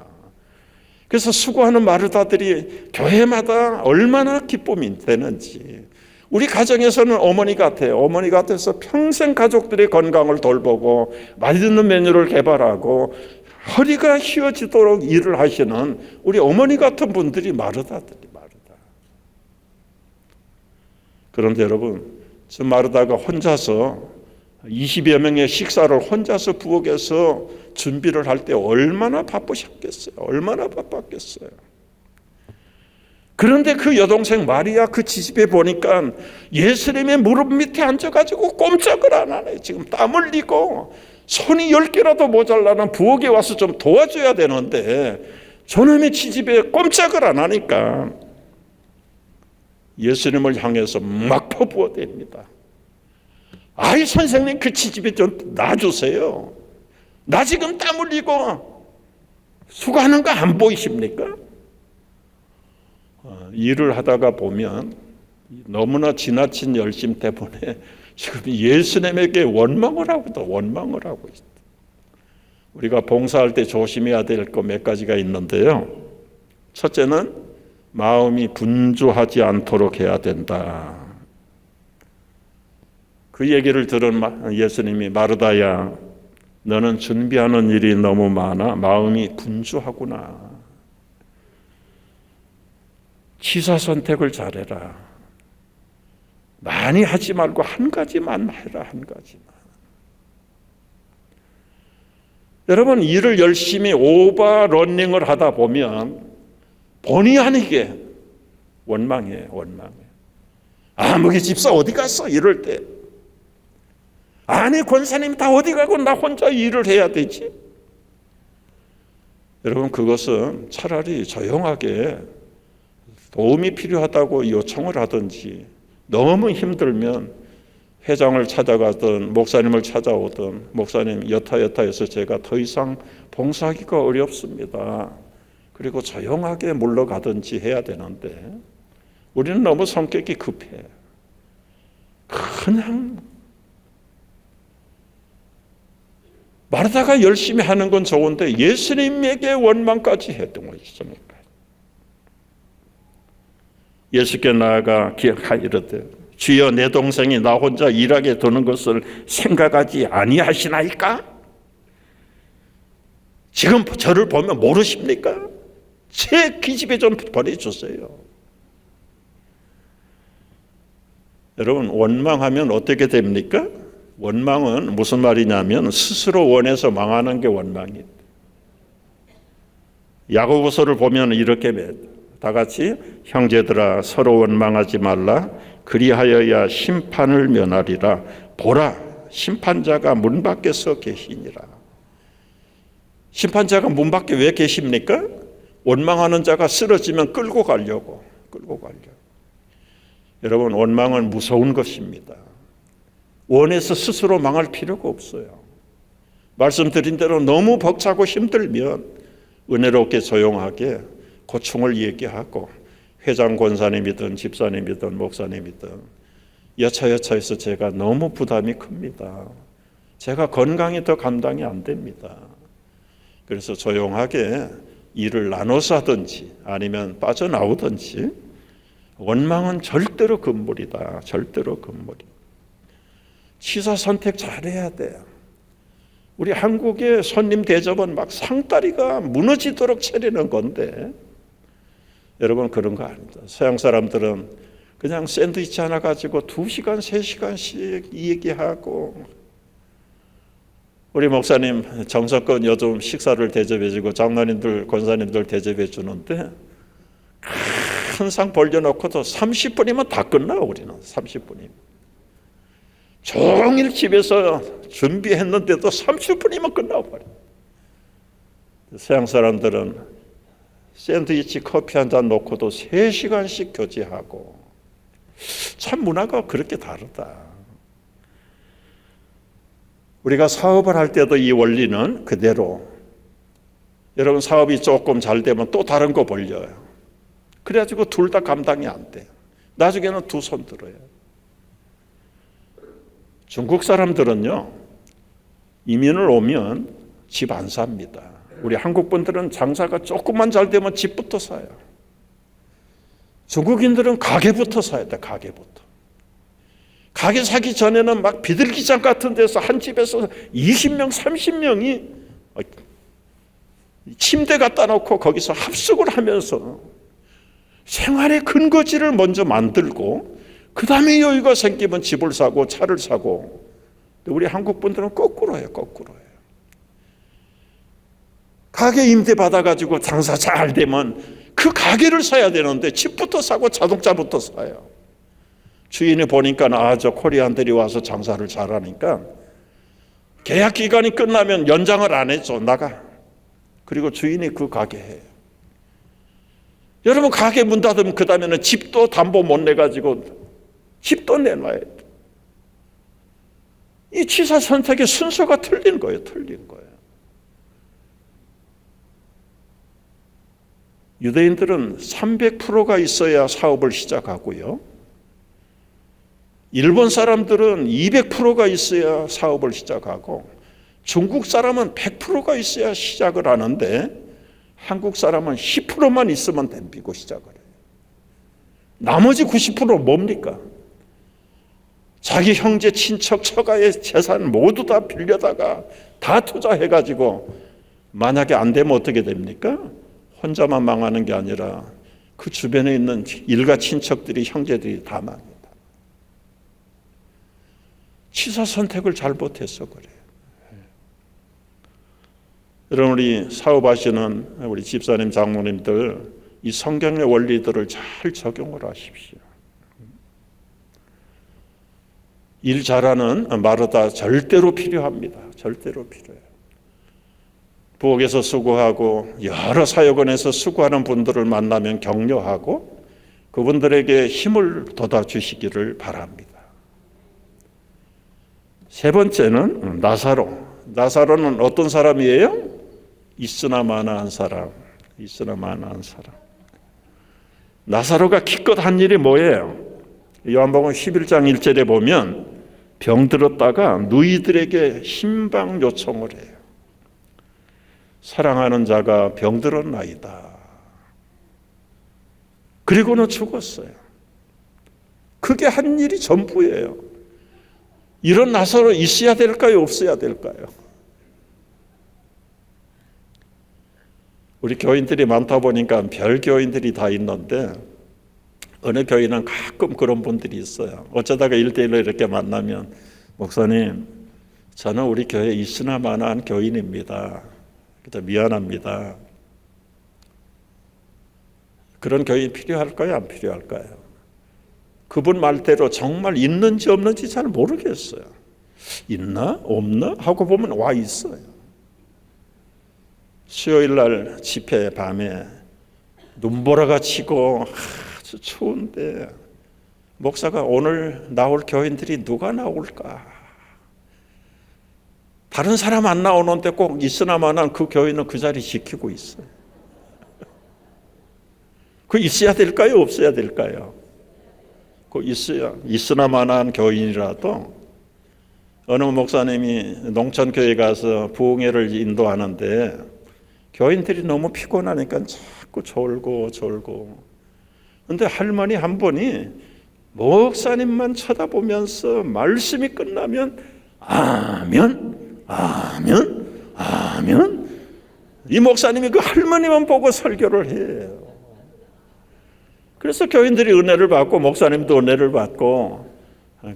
그래서 수고하는 마르다들이 교회마다 얼마나 기쁨이 되는지. 우리 가정에서는 어머니 같아요. 어머니 같아서 평생 가족들의 건강을 돌보고 맛있는 메뉴를 개발하고 허리가 휘어지도록 일을 하시는 우리 어머니 같은 분들이 마르다들이 마르다. 그런데 여러분, 저 마르다가 혼자서 20여 명의 식사를 혼자서 부엌에서 준비를 할 때 얼마나 바쁘셨겠어요. 얼마나 바빴겠어요. 그런데 그 여동생 마리아 그 지집에 보니까 예수님의 무릎 밑에 앉아가지고 꼼짝을 안 하네. 지금 땀 흘리고 손이 10개라도 모자라는 부엌에 와서 좀 도와줘야 되는데 저놈의 지집에 꼼짝을 안 하니까 예수님을 향해서 막 퍼부어댑니다. 아이 선생님, 그 지집에 좀 놔주세요. 나 지금 땀 흘리고 수고하는 거 안 보이십니까? 일을 하다가 보면 너무나 지나친 열심 때문에 지금 예수님에게 원망을 하고 있다. 우리가 봉사할 때 조심해야 될 거 몇 가지가 있는데요. 첫째는 마음이 분주하지 않도록 해야 된다. 그 얘기를 들은 예수님이 마르다야, 너는 준비하는 일이 너무 많아 마음이 분주하구나. 취사 선택을 잘해라. 많이 하지 말고 한 가지만 해라. 한 가지만. 여러분, 일을 열심히 오버러닝을 하다 보면 본의 아니게 원망해. 목이 집사 어디 갔어? 이럴 때. 아니, 권사님 다 어디 가고 나 혼자 일을 해야 되지? 여러분, 그것은 차라리 조용하게 도움이 필요하다고 요청을 하든지, 너무 힘들면 회장을 찾아가든 목사님을 찾아오든, 목사님 여타여타해서 제가 더 이상 봉사하기가 어렵습니다. 그리고 조용하게 물러가든지 해야 되는데 우리는 너무 성격이 급해. 그냥 마르다가 열심히 하는 건 좋은데 예수님에게 원망까지 했던 것입니까? 예수께 나아가 이르되, 주여, 내 동생이 나 혼자 일하게 두는 것을 생각하지 아니하시나이까? 지금 저를 보면 모르십니까? 제 기집애 좀 보내주세요. 여러분, 원망하면 어떻게 됩니까? 원망은 무슨 말이냐면 스스로 원해서 망하는 게 원망이에요. 야고보서를 보면 이렇게 다 같이, 형제들아 서로 원망하지 말라. 그리하여야 심판을 면하리라. 보라, 심판자가 문 밖에 서 계시니라. 심판자가 문 밖에 왜 계십니까? 원망하는 자가 쓰러지면 끌고 가려고. 여러분, 원망은 무서운 것입니다. 원해서 스스로 망할 필요가 없어요. 말씀드린 대로 너무 벅차고 힘들면 은혜롭게 조용하게 고충을 얘기하고, 회장 권사님이든 집사님이든 목사님이든, 여차여차해서 제가 너무 부담이 큽니다. 제가 건강이 더 감당이 안 됩니다. 그래서 조용하게 일을 나눠서 하든지 아니면 빠져나오든지. 원망은 절대로 금물이다. 절대로 금물이. 취사 선택 잘해야 돼요. 우리 한국의 손님 대접은 막 상다리가 무너지도록 차리는 건데, 여러분, 그런 거 아닙니다. 서양 사람들은 그냥 샌드위치 하나 가지고 2시간, 3시간씩 얘기하고, 우리 목사님 정석껏 요즘 식사를 대접해주고 장로님들, 권사님들 대접해주는데 큰 상 벌려놓고도 30분이면 다 끝나. 우리는 30분이면. 종일 집에서 준비했는데도 30분이면 끝나버려. 서양 사람들은 샌드위치 커피 한 잔 놓고도 3시간씩 교제하고. 참 문화가 그렇게 다르다. 우리가 사업을 할 때도 이 원리는 그대로. 여러분, 사업이 조금 잘 되면 또 다른 거 벌려요. 그래가지고 둘 다 감당이 안 돼. 나중에는 두 손 들어요. 중국 사람들은요, 이민을 오면 집 안 삽니다. 우리 한국 분들은 장사가 조금만 잘 되면 집부터 사요. 중국인들은 가게부터 사야 돼, 가게부터. 가게 사기 전에는 막 비둘기장 같은 데서 한 집에서 20명, 30명이 침대 갖다 놓고 거기서 합숙을 하면서 생활의 근거지를 먼저 만들고 그 다음에 여유가 생기면 집을 사고 차를 사고. 우리 한국 분들은 거꾸로예요, 거꾸로예요. 가게 임대 받아가지고 장사 잘 되면 그 가게를 사야 되는데 집부터 사고 자동차부터 사요. 주인이 보니까 저 코리안들이 와서 장사를 잘하니까 계약 기간이 끝나면 연장을 안 해줘, 나가. 그리고 주인이 그 가게 해요. 여러분, 가게 문 닫으면 그 다음에는 집도 담보 못 내가지고 집도 내놔야 돼. 이 취사 선택의 순서가 틀린 거예요, 틀린 거예요. 유대인들은 300%가 있어야 사업을 시작하고요. 일본 사람들은 200%가 있어야 사업을 시작하고, 중국 사람은 100%가 있어야 시작을 하는데, 한국 사람은 10%만 있으면 덤비고 시작을 해요. 나머지 90%는 뭡니까? 자기 형제, 친척, 처가의 재산 모두 다 빌려다가 다 투자해가지고 만약에 안 되면 어떻게 됩니까? 혼자만 망하는 게 아니라 그 주변에 있는 일가 친척들이, 형제들이 다 망합니다. 취사 선택을 잘못해서 그래요. 여러분, 우리 사업하시는 우리 집사님, 장모님들 이 성경의 원리들을 잘 적용을 하십시오. 일 잘하는 마르다 절대로 필요합니다. 절대로 필요해요. 부엌에서 수고하고 여러 사역원에서 수고하는 분들을 만나면 격려하고 그분들에게 힘을 돋아주시기를 바랍니다. 세 번째는 나사로. 나사로는 어떤 사람이에요? 있으나 마나한 사람. 있으나 마나한 사람. 나사로가 기껏 한 일이 뭐예요? 요한복음 11장 1절에 보면 병들었다가 누이들에게 신방 요청을 해요. 사랑하는 자가 병들었나이다. 그리고는 죽었어요. 그게 한 일이 전부예요. 이런 나사로 있어야 될까요? 없어야 될까요? 우리 교인들이 많다 보니까 별 교인들이 다 있는데 어느 교인은 가끔 그런 분들이 있어요. 어쩌다가 1대1로 이렇게 만나면 목사님, 저는 우리 교회에 있으나 마나한 교인입니다. 미안합니다. 그런 교인 필요할까요? 안 필요할까요? 그분 말대로 정말 있는지 없는지 잘 모르겠어요. 있나? 없나? 하고 보면 와 있어요. 수요일 날 집회 밤에 눈보라가 치고 아주 추운데 목사가 오늘 나올 교인들이 누가 나올까? 다른 사람 안 나오는데 꼭 있으나마나 그 교인은 그 자리 지키고 있어요. 그 있어야 될까요? 없어야 될까요? 그 있으나마나한 교인이라도 어느 목사님이 농촌교회 가서 부흥회를 인도하는데 교인들이 너무 피곤하니까 자꾸 졸고 그런데 할머니 한 분이 목사님만 쳐다보면서 말씀이 끝나면 아멘, 아멘, 아멘. 이 목사님이 그 할머니만 보고 설교를 해요. 그래서 교인들이 은혜를 받고 목사님도 은혜를 받고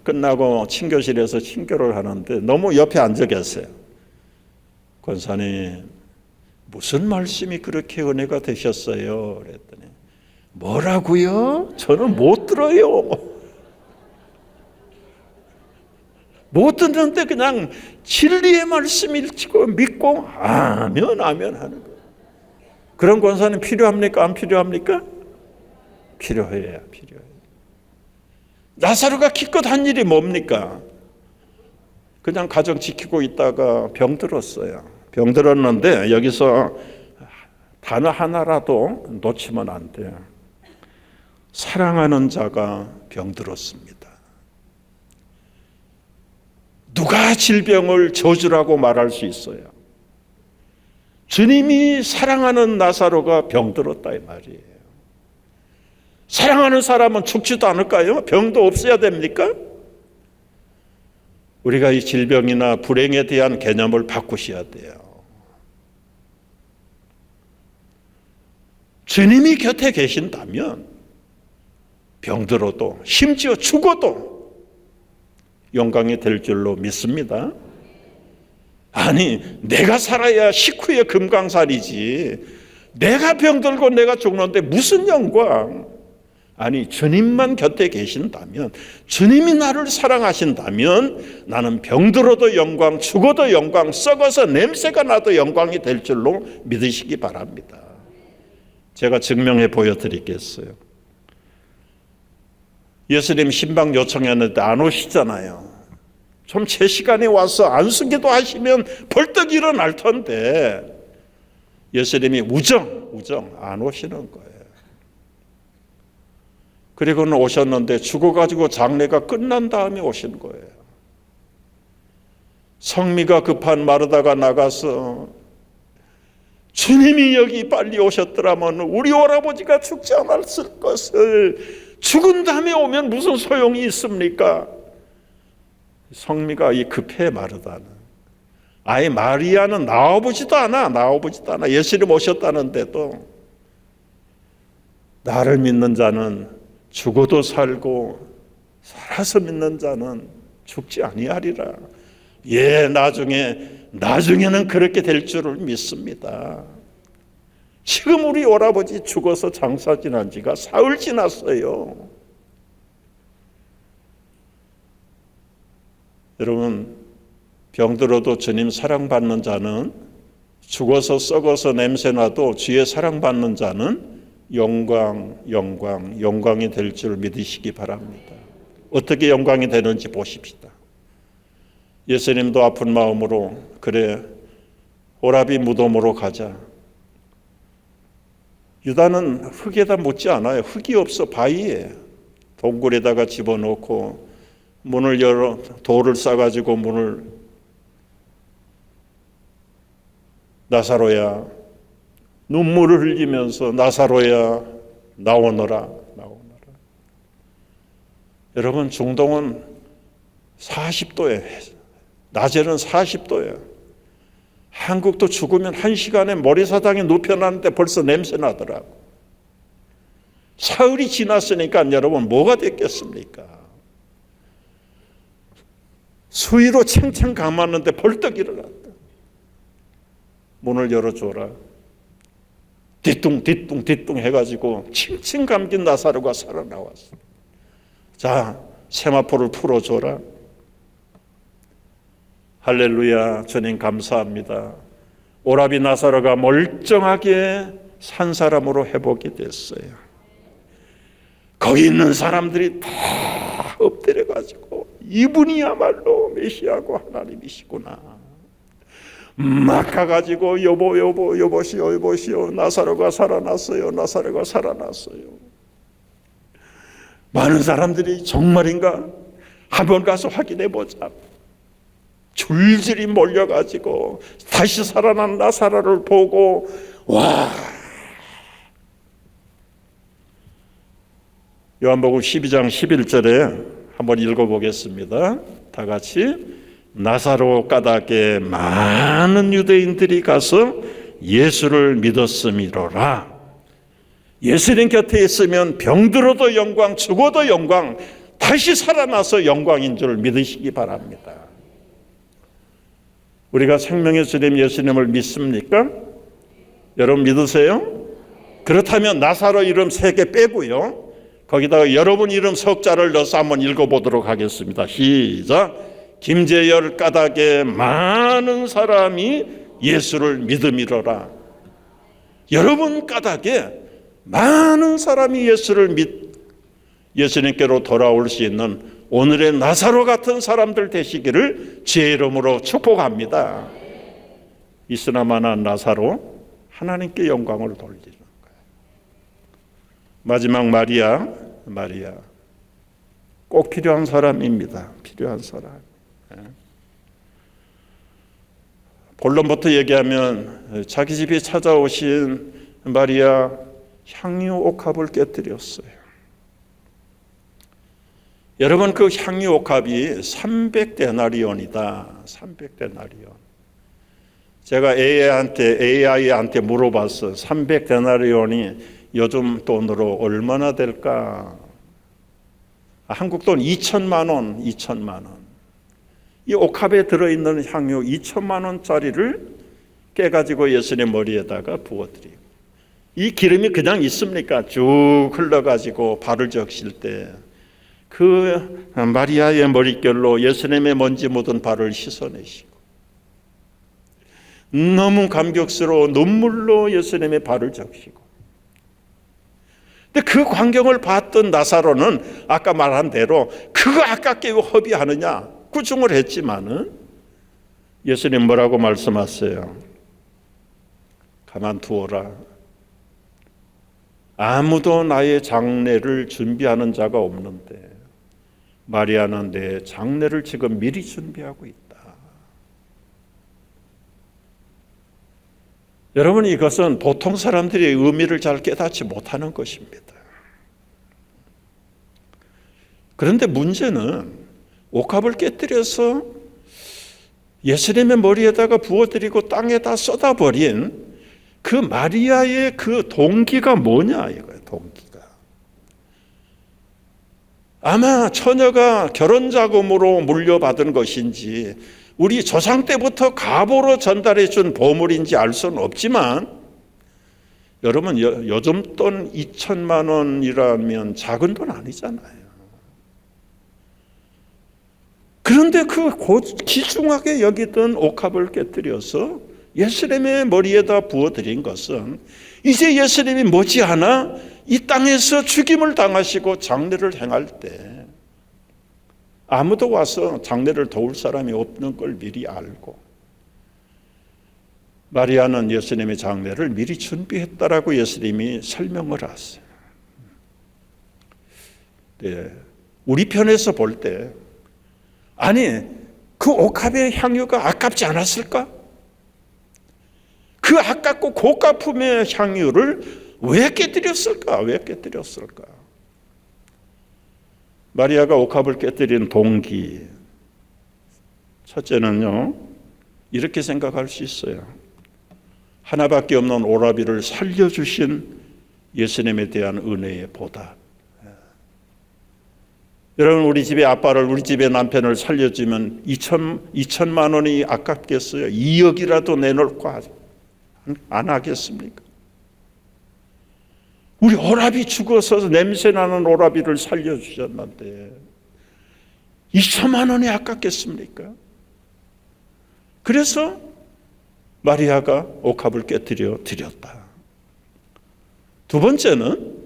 끝나고 친교실에서 친교를 하는데 너무 옆에 앉아 계세요. 권사님, 무슨 말씀이 그렇게 은혜가 되셨어요? 그랬더니 뭐라고요? 저는 못 들어요. 못 듣는데 그냥 진리의 말씀 읽고 믿고 아멘 아멘 하는 거예요. 그런 권사님 필요합니까? 안 필요합니까? 필요해요. 나사로가 기껏 한 일이 뭡니까? 그냥 가정 지키고 있다가 병들었어요. 병들었는데 여기서 단어 하나라도 놓치면 안 돼요. 사랑하는 자가 병들었습니다. 누가 질병을 저주라고 말할 수 있어요? 주님이 사랑하는 나사로가 병들었다 이 말이에요. 사랑하는 사람은 죽지도 않을까요? 병도 없어야 됩니까? 우리가 이 질병이나 불행에 대한 개념을 바꾸셔야 돼요. 주님이 곁에 계신다면 병들어도 심지어 죽어도 영광이 될 줄로 믿습니다. 아니, 내가 살아야 식후의 금강산이지 내가 병들고 내가 죽는데 무슨 영광? 아니, 주님만 곁에 계신다면, 주님이 나를 사랑하신다면 나는 병들어도 영광, 죽어도 영광, 썩어서 냄새가 나도 영광이 될 줄로 믿으시기 바랍니다. 제가 증명해 보여드리겠어요. 예수님 신방 요청했는데 안 오시잖아요. 좀 제 시간에 와서 안수기도 하시면 벌떡 일어날 텐데 예수님이 우정 안 오시는 거예요. 그리고는 오셨는데 죽어가지고 장례가 끝난 다음에 오신 거예요. 성미가 급한 마르다가 나가서 주님이 여기 빨리 오셨더라면 우리 오라버지가 죽지 않았을 것을 죽은 다음에 오면 무슨 소용이 있습니까? 성미가 이 급해 마르다는. 아예 마리아는 나와보지도 않아. 예수님 오셨다는데도 나를 믿는 자는 죽어도 살고 살아서 믿는 자는 죽지 아니하리라. 예, 나중에는 그렇게 될 줄을 믿습니다. 지금 우리 오라버지 죽어서 장사 지난 지가 사흘 지났어요. 여러분, 병들어도 주님 사랑받는 자는, 죽어서 썩어서 냄새나도 주의 사랑받는 자는 영광이 될 줄 믿으시기 바랍니다. 어떻게 영광이 되는지 보십시다. 예수님도 아픈 마음으로 그래 오라비 무덤으로 가자. 유다는 흙에다 묻지 않아요. 흙이 없어 바위에 동굴에다가 집어넣고 문을 열어 돌을 싸가지고 문을 나사로야 눈물을 흘리면서 나사로야 나오너라. 여러분 중동은 40도에 낮에는 40도예요. 한국도 죽으면 1시간에 모래사장에 눕혀놨는데 벌써 냄새 나더라고. 사흘이 지났으니까 여러분 뭐가 됐겠습니까? 수위로 챙챙 감았는데 벌떡 일어났다. 문을 열어줘라. 뒤뚱 해가지고 칭칭 감긴 나사로가 살아나왔어. 자, 세마포를 풀어줘라. 할렐루야, 주님 감사합니다. 오라비 나사로가 멀쩡하게 산 사람으로 회복이 됐어요. 거기 있는 사람들이 다 엎드려가지고 이분이야말로 메시아고 하나님이시구나. 막 가가지고 여보시오 나사로가 살아났어요. 많은 사람들이 정말인가 한번 가서 확인해 보자. 줄줄이 몰려가지고 다시 살아난 나사로를 보고 와. 요한복음 12장 11절에 한번 읽어보겠습니다. 다 같이. 나사로 가닥에 많은 유대인들이 가서 예수를 믿었음이로라. 예수님 곁에 있으면 병들어도 영광, 죽어도 영광, 다시 살아나서 영광인 줄 믿으시기 바랍니다. 우리가 생명의 주님 예수님을 믿습니까? 여러분 믿으세요? 그렇다면 나사로 이름 3개 빼고요. 거기다가 여러분 이름 석자를 넣어서 한번 읽어보도록 하겠습니다. 시작. 김재열 가닥에 많은 사람이 예수를 믿음이로라. 여러분 가닥에 많은 사람이 예수님께로 돌아올 수 있는 오늘의 나사로 같은 사람들 되시기를 주의 이름으로 축복합니다. 이스나마나 나사로 하나님께 영광을 돌리는 거예요. 마지막 마리아 꼭 필요한 사람입니다. 필요한 사람. 본론부터 얘기하면 자기 집에 찾아오신 마리아 향유 옥합을 깨뜨렸어요. 여러분, 그 향유 옥합이 300데나리온이다. 300데나리온. 제가 AI한테 물어봤어. 300데나리온이 요즘 돈으로 얼마나 될까? 한국 돈 2천만 원. 이 옥합에 들어있는 향유 2천만 원짜리를 깨가지고 예수님 머리에다가 부어드리고, 이 기름이 그냥 있습니까? 쭉 흘러가지고 발을 적실 때 그 마리아의 머릿결로 예수님의 먼지 묻은 발을 씻어내시고, 너무 감격스러워 눈물로 예수님의 발을 적시고. 근데 그 광경을 봤던 나사로는 아까 말한 대로 그거 아깝게 허비하느냐 구중을 했지만은 예수님 뭐라고 말씀하세요? 가만두어라. 아무도 나의 장례를 준비하는 자가 없는데 마리아는 내 장례를 지금 미리 준비하고 있다. 여러분, 이것은 보통 사람들이 의미를 잘 깨닫지 못하는 것입니다. 그런데 문제는 옥합을 깨뜨려서 예수님의 머리에다가 부어드리고 땅에다 쏟아버린 그 마리아의 그 동기가 뭐냐 이거예요. 동기가 아마 처녀가 결혼자금으로 물려받은 것인지 우리 조상 때부터 가보로 전달해 준 보물인지 알 수는 없지만, 여러분, 요즘 돈 2천만 원이라면 작은 돈 아니잖아요. 그런데 그 귀중하게 여기던 옥합을 깨뜨려서 예수님의 머리에다 부어드린 것은 이제 예수님이 머지않아 이 땅에서 죽임을 당하시고 장례를 행할 때 아무도 와서 장례를 도울 사람이 없는 걸 미리 알고, 마리아는 예수님의 장례를 미리 준비했다라고 예수님이 설명을 하세요. 네, 우리 편에서 볼 때 아니 그 옥합의 향유가 아깝지 않았을까? 그 아깝고 고가품의 향유를 왜 깨뜨렸을까? 마리아가 옥합을 깨뜨린 동기, 첫째는요, 이렇게 생각할 수 있어요. 하나밖에 없는 오라비를 살려주신 예수님에 대한 은혜의 보답. 여러분, 우리 집의 아빠를, 우리 집의 남편을 살려주면 2천만 원이 아깝겠어요? 2억이라도 내놓고 안 하겠습니까? 우리 오라비 죽어서 냄새나는 오라비를 살려주셨는데 2천만 원이 아깝겠습니까? 그래서 마리아가 옥합을 깨뜨려 드렸다. 두 번째는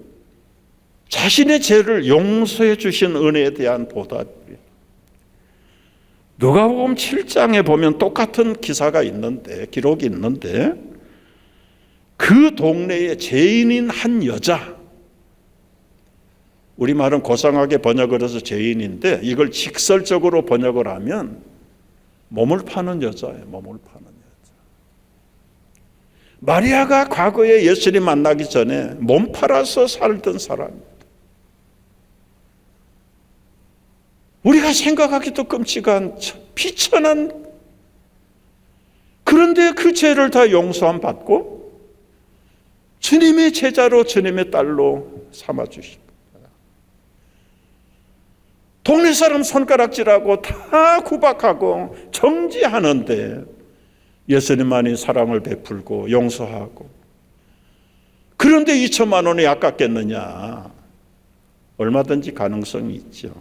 자신의 죄를 용서해 주신 은혜에 대한 보답이에요. 누가복음 7장에 보면 똑같은 기사가 있는데, 기록이 있는데, 그 동네에 죄인인 한 여자, 우리말은 고상하게 번역을 해서 죄인인데 이걸 직설적으로 번역을 하면 몸을 파는 여자예요. 몸을 파는 여자. 마리아가 과거에 예수님 만나기 전에 몸 팔아서 살던 사람입니다. 우리가 생각하기도 끔찍한 비천한, 그런데 그 죄를 다 용서함 받고 주님의 제자로, 주님의 딸로 삼아주십니다. 동네 사람 손가락질하고 다 구박하고 정죄하는데 예수님만이 사랑을 베풀고 용서하고, 그런데 2천만 원이 아깝겠느냐? 얼마든지 가능성이 있죠.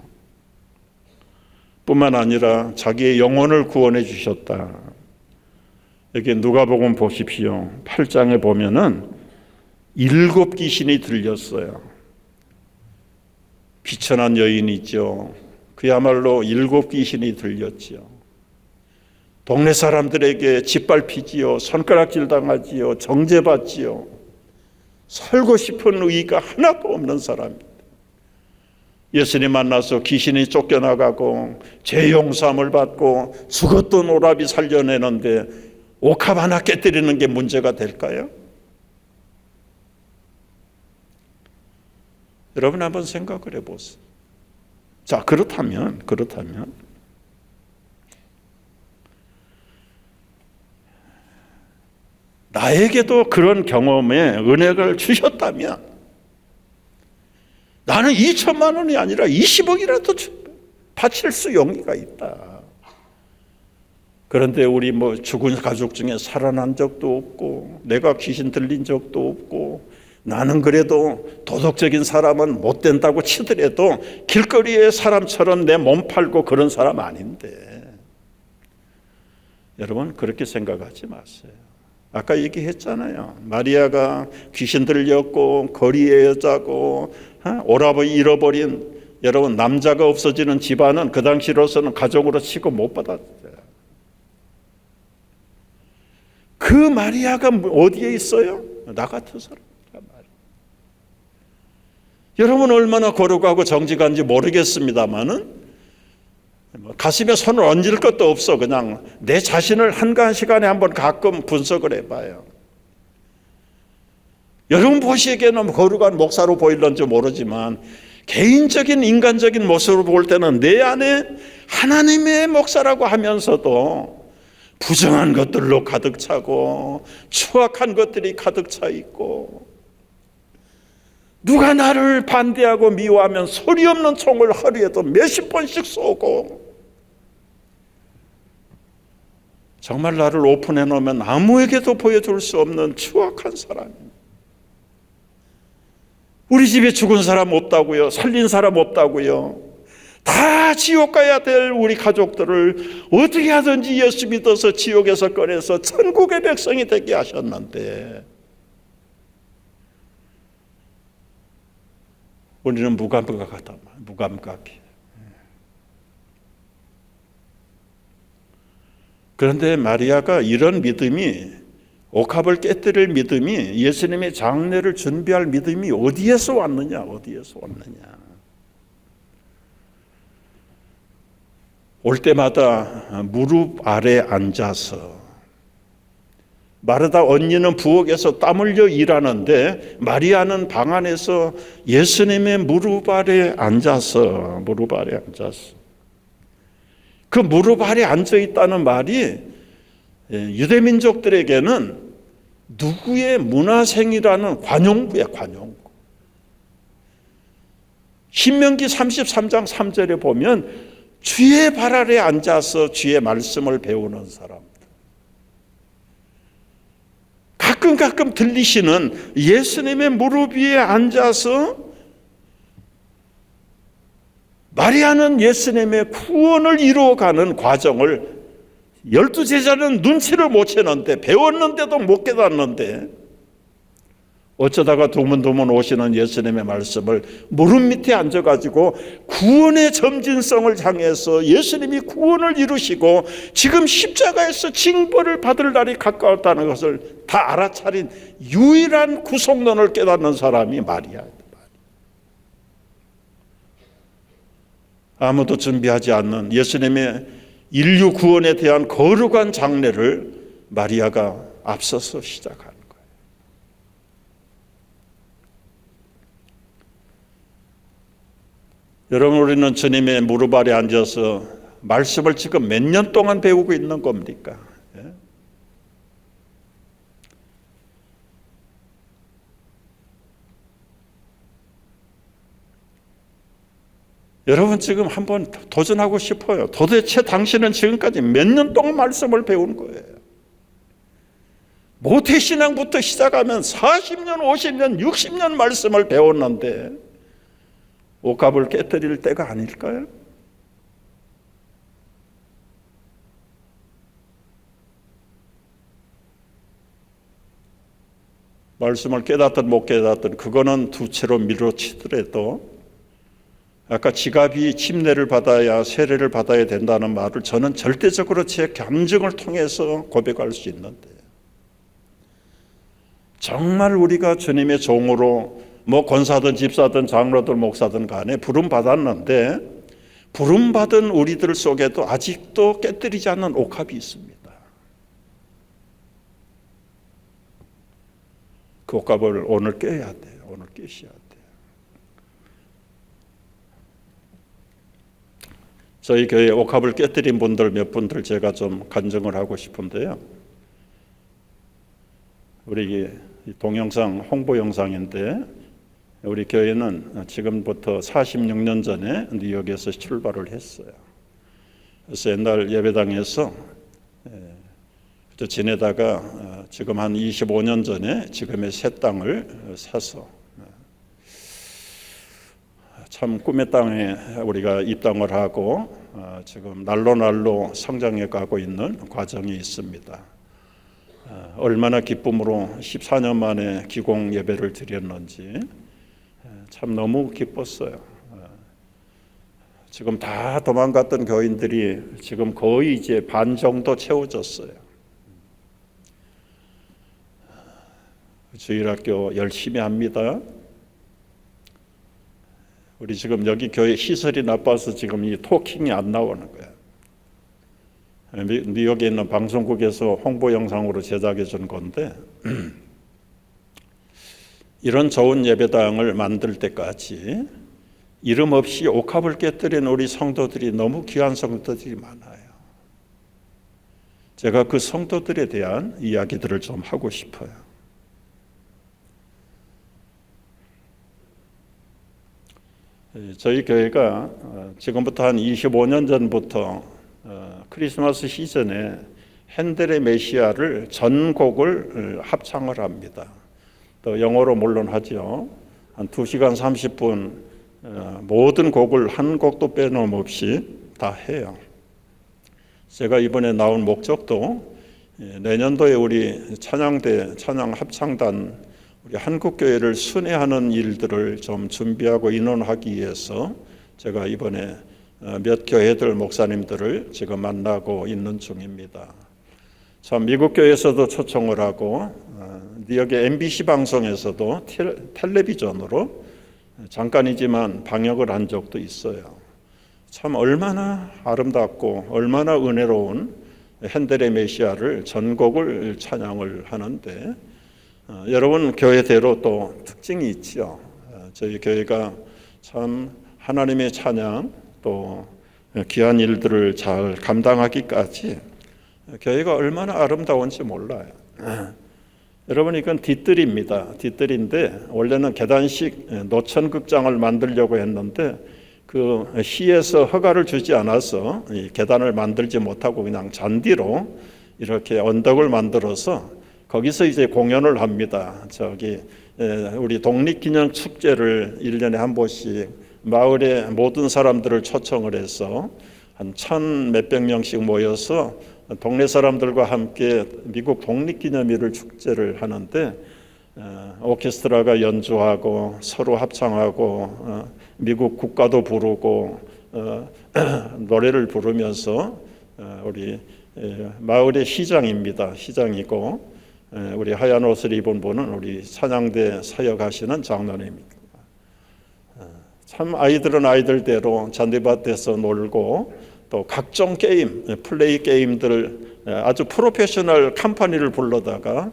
뿐만 아니라 자기의 영혼을 구원해 주셨다. 여기 누가복음 보십시오. 8장에 보면은 7 귀신이 들렸어요. 비천한 여인이죠. 그야말로 7 귀신이 들렸죠. 동네 사람들에게 짓밟히지요. 손가락질 당하지요. 정죄받지요. 살고 싶은 의의가 하나도 없는 사람입니다. 예수님 만나서 귀신이 쫓겨나가고 죄 용서함을 받고 죽었던 오라비 살려내는데 옥합 하나 깨뜨리는 게 문제가 될까요? 여러분 한번 생각을 해보세요. 자, 그렇다면 나에게도 그런 경험에 은혜를 주셨다면 나는 2천만 원이 아니라 20억이라도 바칠 수 용의가 있다. 그런데 우리 죽은 가족 중에 살아난 적도 없고 내가 귀신 들린 적도 없고 나는 그래도 도덕적인 사람은 못 된다고 치더라도 길거리의 사람처럼 내 몸 팔고 그런 사람 아닌데, 여러분 그렇게 생각하지 마세요. 아까 얘기했잖아요. 마리아가 귀신 들렸고 거리의 여자고 오라버니 잃어버린, 여러분 남자가 없어지는 집안은 그 당시로서는 가족으로 치고 못 받았어요. 그 마리아가 어디에 있어요? 나 같은 사람. 여러분 얼마나 거룩하고 정직한지 모르겠습니다만은 가슴에 손을 얹을 것도 없어. 그냥 내 자신을 한가한 시간에 한번 가끔 분석을 해봐요. 여러분 보시기에는 거룩한 목사로 보일런지 모르지만 개인적인 인간적인 모습으로 볼 때는 내 안에 하나님의 목사라고 하면서도 부정한 것들로 가득 차고 추악한 것들이 가득 차 있고, 누가 나를 반대하고 미워하면 소리 없는 총을 허리에도 몇십 번씩 쏘고, 정말 나를 오픈해 놓으면 아무에게도 보여줄 수 없는 추악한 사람입니다. 우리 집에 죽은 사람 없다고요? 살린 사람 없다고요? 다 지옥 가야 될 우리 가족들을 어떻게 하든지 예수 믿어서 지옥에서 꺼내서 천국의 백성이 되게 하셨는데 우리는 무감각하다. 무감각해. 그런데 마리아가 이런 믿음이, 옥합을 깨뜨릴 믿음이, 예수님의 장례를 준비할 믿음이 어디에서 왔느냐? 어디에서 왔느냐? 올 때마다 무릎 아래 앉아서, 마르다 언니는 부엌에서 땀 흘려 일하는데 마리아는 방 안에서 예수님의 무릎 아래 앉아서 그 무릎 아래 앉아 있다는 말이 유대민족들에게는 누구의 문화생이라는 관용구야, 관용구. 신명기 33장 3절에 보면 주의 발 아래 앉아서 주의 말씀을 배우는 사람. 가끔 들리시는 예수님의 무릎 위에 앉아서 마리아는 예수님의 구원을 이루어가는 과정을 12제자는 눈치를 못 채는데, 배웠는데도 못 깨닫는데, 어쩌다가 드문드문 오시는 예수님의 말씀을 무릎 밑에 앉아가지고 구원의 점진성을 향해서 예수님이 구원을 이루시고 지금 십자가에서 징벌을 받을 날이 가까웠다는 것을 다 알아차린 유일한 구속론을 깨닫는 사람이 마리아입니다. 아무도 준비하지 않는 예수님의 인류 구원에 대한 거룩한 장례를 마리아가 앞서서 시작하는 거예요. 여러분, 우리는 주님의 무릎 아래 앉아서 말씀을 지금 몇 년 동안 배우고 있는 겁니까? 예? 여러분 지금 한번 도전하고 싶어요. 도대체 당신은 지금까지 몇 년 동안 말씀을 배운 거예요? 모태신앙부터 시작하면 40년, 50년, 60년 말씀을 배웠는데 옥합을 깨뜨릴 때가 아닐까요? 말씀을 깨닫든 못 깨닫든 그거는 두 채로 밀어치더라도, 아까 지갑이 침례를 받아야 세례를 받아야 된다는 말을 저는 절대적으로 제 감정을 통해서 고백할 수 있는데, 정말 우리가 주님의 종으로 권사든 집사든 장로든 목사든 간에 부름받았는데 부름받은 우리들 속에도 아직도 깨뜨리지 않는 옥합이 있습니다. 그 옥합을 오늘 깨야 돼요. 오늘 깨셔야 돼요. 저희 교회 옥합을 깨뜨린 분들 몇 분들 제가 좀 간증을 하고 싶은데요. 우리 동영상 홍보 영상인데 우리 교회는 지금부터 46년 전에 뉴욕에서 출발을 했어요. 그래서 옛날 예배당에서 지내다가 지금 한 25년 전에 지금의 새 땅을 사서 참 꿈의 땅에 우리가 입당을 하고 지금 날로 성장해 가고 있는 과정이 있습니다. 얼마나 기쁨으로 14년 만에 기공 예배를 드렸는지 참 너무 기뻤어요. 지금 다 도망갔던 교인들이 지금 거의 이제 반 정도 채워졌어요. 주일학교 열심히 합니다. 우리 지금 여기 교회 시설이 나빠서 지금 이 토킹이 안 나오는 거예요. 뉴욕에 있는 방송국에서 홍보 영상으로 제작해 준 건데 이런 좋은 예배당을 만들 때까지 이름 없이 옥합을 깨뜨린 우리 성도들이 너무 귀한 성도들이 많아요. 제가 그 성도들에 대한 이야기들을 좀 하고 싶어요. 저희 교회가 지금부터 한 25년 전부터 크리스마스 시즌에 핸델의 메시아를 전곡을 합창을 합니다. 또 영어로 물론 하죠. 한 2시간 30분 모든 곡을 한 곡도 빼놓음없이 다 해요. 제가 이번에 나온 목적도 내년도에 우리 찬양대 찬양합창단 우리 한국교회를 순회하는 일들을 좀 준비하고 인원하기 위해서 제가 이번에 몇 교회들 목사님들을 지금 만나고 있는 중입니다. 참 미국 교회에서도 초청을 하고 뉴욕의 MBC 방송에서도 텔레비전으로 잠깐이지만 방역을 한 적도 있어요. 참 얼마나 아름답고 얼마나 은혜로운 핸델의 메시아를 전곡을 찬양을 하는데 여러분 교회대로 또 특징이 있죠. 저희 교회가 참 하나님의 찬양 또 귀한 일들을 잘 감당하기까지 교회가 얼마나 아름다운지 몰라요. 여러분 이건 뒷뜰입니다. 뒷뜰인데 원래는 계단식 노천극장을 만들려고 했는데 그 시에서 허가를 주지 않아서 이 계단을 만들지 못하고 그냥 잔디로 이렇게 언덕을 만들어서 거기서 이제 공연을 합니다. 저기 우리 독립기념 축제를 1년에 한 번씩 마을의 모든 사람들을 초청을 해서 한 1,000 몇백 명씩 모여서 동네 사람들과 함께 미국 독립기념일을 축제를 하는데 오케스트라가 연주하고 서로 합창하고 미국 국가도 부르고 노래를 부르면서 우리 마을의 시장입니다. 시장이고 우리 하얀 옷을 입은 분은 우리 찬양대 사역하시는 장로님입니다. 참 아이들은 아이들대로 잔디밭에서 놀고 또 각종 게임, 플레이 게임들 아주 프로페셔널 컴퍼니를 불러다가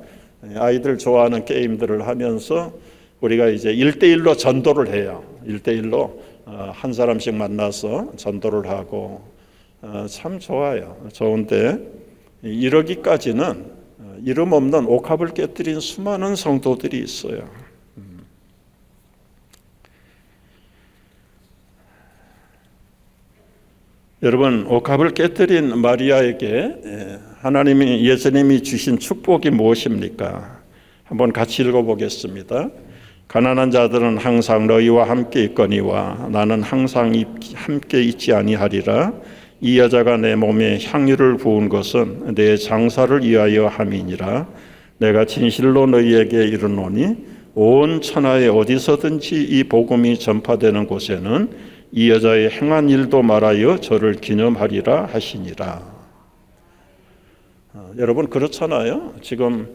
아이들 좋아하는 게임들을 하면서 우리가 이제 1대1로 전도를 해요. 1대1로 한 사람씩 만나서 전도를 하고 참 좋아요. 좋은데 이러기까지는 이름 없는 옥합을 깨뜨린 수많은 성도들이 있어요. 여러분 옥합을 깨뜨린 마리아에게 하나님이 예수님이 주신 축복이 무엇입니까? 한번 같이 읽어보겠습니다. 가난한 자들은 항상 너희와 함께 있거니와 나는 항상 함께 있지 아니하리라. 이 여자가 내 몸에 향유를 부은 것은 내 장사를 위하여 함이니라. 내가 진실로 너희에게 이르노니 온 천하에 어디서든지 이 복음이 전파되는 곳에는 이 여자의 행한 일도 말하여 저를 기념하리라 하시니라. 여러분 그렇잖아요. 지금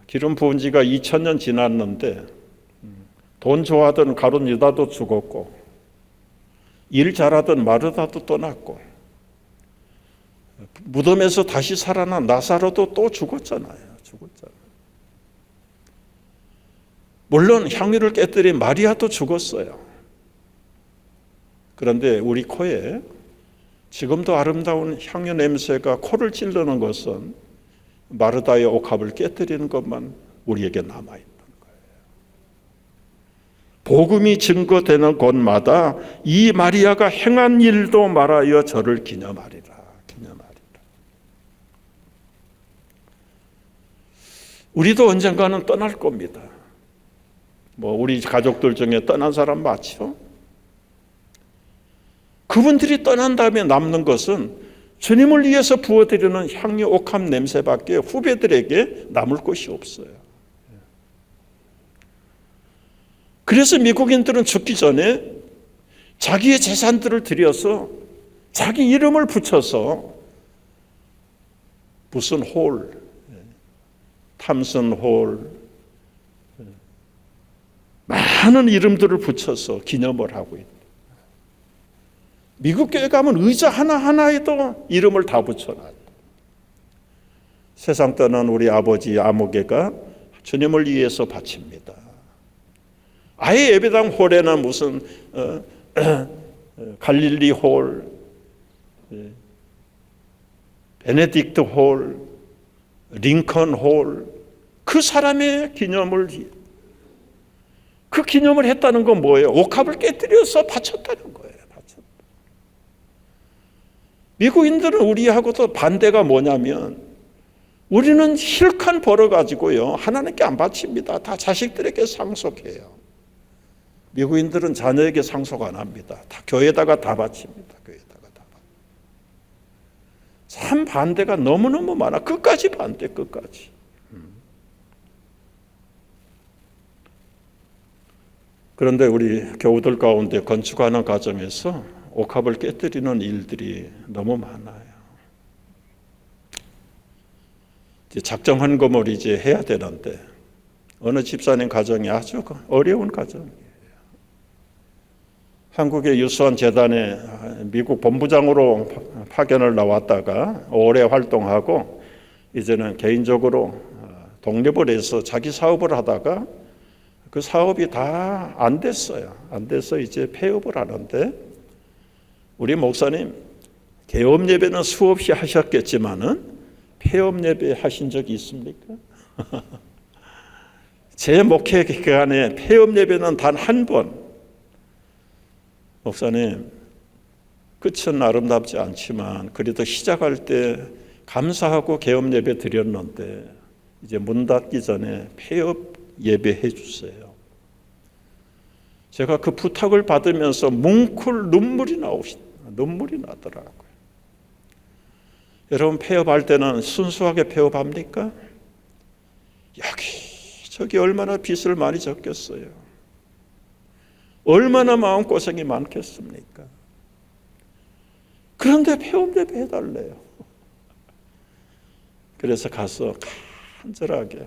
기름 부은 지가 2000년 지났는데 돈 좋아하던 가룟 유다도 죽었고 일 잘하던 마르다도 떠났고 무덤에서 다시 살아난 나사로도 또 죽었잖아요. 물론 향유를 깨뜨린 마리아도 죽었어요. 그런데 우리 코에 지금도 아름다운 향유 냄새가 코를 찌르는 것은 마르다의 옥합을 깨뜨리는 것만 우리에게 남아있는 거예요. 복음이 증거되는 곳마다 이 마리아가 행한 일도 말하여 저를 기념하리라. 우리도 언젠가는 떠날 겁니다. 우리 가족들 중에 떠난 사람 많죠? 그분들이 떠난 다음에 남는 것은 주님을 위해서 부어드리는 향유 옥합 냄새밖에 후배들에게 남을 것이 없어요. 그래서 미국인들은 죽기 전에 자기의 재산들을 들여서 자기 이름을 붙여서 무슨 홀, 탐슨 홀, 많은 이름들을 붙여서 기념을 하고 있다. 미국 교회 가면 의자 하나하나에도 이름을 다 붙여놨다. 세상 떠난 우리 아버지 아무개가 주님을 위해서 바칩니다. 아예 예배당 홀에는 무슨 갈릴리 홀, 베네딕트 홀, 링컨 홀, 그 사람의 그 기념을 했다는 건 뭐예요? 옥합을 깨뜨려서 바쳤다는 거예요. 미국인들은 우리하고도 반대가 뭐냐면 우리는 힐칸 벌어가지고요 하나님께 안 바칩니다. 다 자식들에게 상속해요. 미국인들은 자녀에게 상속 안 합니다. 다 교회에다가 다 바칩니다. 참 반대가 너무너무 많아. 끝까지 반대, 끝까지. 그런데 우리 교우들 가운데 건축하는 과정에서 옥합을 깨뜨리는 일들이 너무 많아요. 이제 작정 헌금을 이제 해야 되는데 어느 집사님 가정이 아주 어려운 가정이에요. 한국의 유수한 재단에 미국 본부장으로 파견을 나왔다가 오래 활동하고 이제는 개인적으로 독립을 해서 자기 사업을 하다가 그 사업이 다 안 됐어요. 안 돼서 이제 폐업을 하는데 우리 목사님 개업 예배는 수없이 하셨겠지만은 폐업 예배 하신 적이 있습니까? 제 목회 기간에 폐업 예배는 단 한 번. 목사님, 끝은 아름답지 않지만 그래도 시작할 때 감사하고 개업 예배 드렸는데 이제 문 닫기 전에 폐업 예배해 주세요. 제가 그 부탁을 받으면서 뭉클 눈물이 나더라고요. 여러분, 폐업할 때는 순수하게 폐업합니까? 저기 얼마나 빚을 많이 졌겠어요. 얼마나 마음고생이 많겠습니까? 그런데 폐업 예배 해달래요. 그래서 가서 간절하게,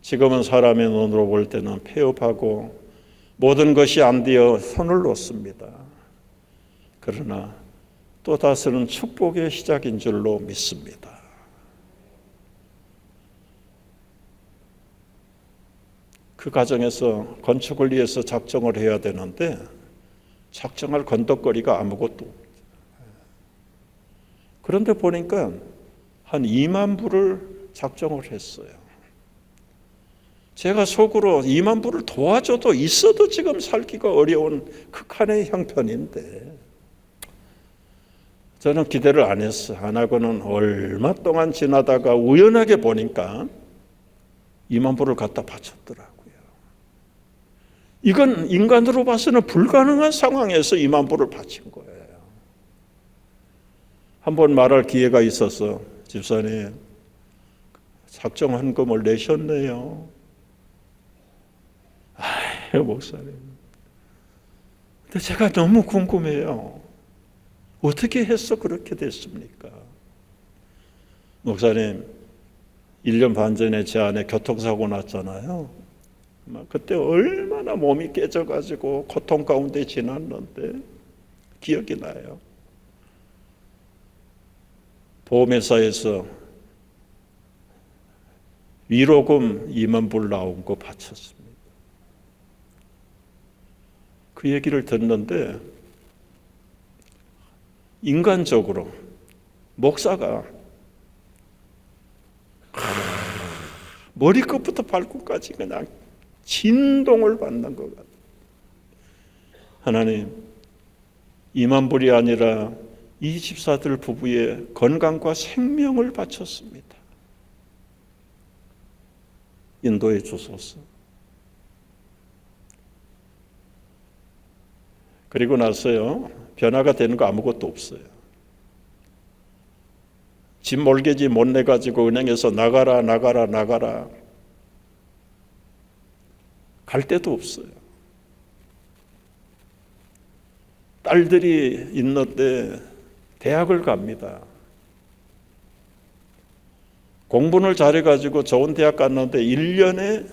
지금은 사람의 눈으로 볼 때는 폐업하고 모든 것이 안 되어 손을 놓습니다. 그러나 또 다스는 축복의 시작인 줄로 믿습니다. 그 과정에서 건축을 위해서 작정을 해야 되는데 작정할 건덕거리가 아무것도 없어요. 그런데 보니까 한 2만 불을 작정을 했어요. 제가 속으로 2만 불을 도와줘도 있어도 지금 살기가 어려운 극한의 형편인데 저는 기대를 안 했어요. 안 하고는 얼마 동안 지나다가 우연하게 보니까 2만 불을 갖다 바쳤더라고요. 이건 인간으로 봐서는 불가능한 상황에서 2만 불을 바친 거예요. 한번 말할 기회가 있어서 집사님 작정 헌금을 내셨네요. 아유 목사님. 근데 제가 너무 궁금해요. 어떻게 해서 그렇게 됐습니까? 목사님 1년 반 전에 제 아내 교통사고 났잖아요. 그때 얼마나 몸이 깨져가지고 고통 가운데 지났는데 기억이 나요. 보험회사에서 위로금 2만 불 나온 거 바쳤습니다. 그 얘기를 듣는데 인간적으로 목사가 머리끝부터 발끝까지 그냥 진동을 받는 것 같아요. 하나님, 2만 불이 아니라 이 집사들 부부의 건강과 생명을 바쳤습니다. 인도해 주소서. 그리고 나서요, 변화가 되는 거 아무것도 없어요. 집 몰개지 못 내가지고 은행에서 나가라 갈 데도 없어요. 딸들이 있는데 대학을 갑니다. 공부를 잘해가지고 좋은 대학 갔는데 1년에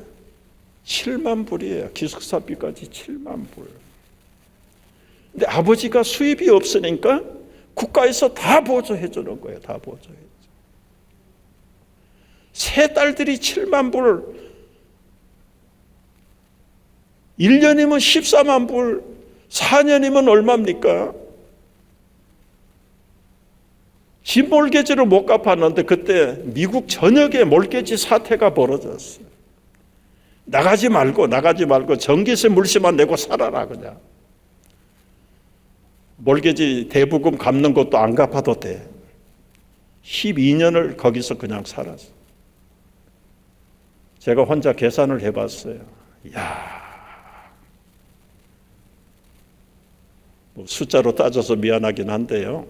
7만 불이에요. 기숙사비까지 7만 불. 근데 아버지가 수입이 없으니까 국가에서 다 보조해 주는 거예요. 다 보조해 줘. 세 딸들이 7만 불, 1년이면 14만 불, 4년이면 얼마입니까? 집 몰개지를 못 갚았는데 그때 미국 전역에 몰개지 사태가 벌어졌어요. 나가지 말고 전기세 물세만 내고 살아라 그냥. 몰개지 대부금 갚는 것도 안 갚아도 돼. 12년을 거기서 그냥 살았어. 제가 혼자 계산을 해봤어요. 뭐 숫자로 따져서 미안하긴 한데요.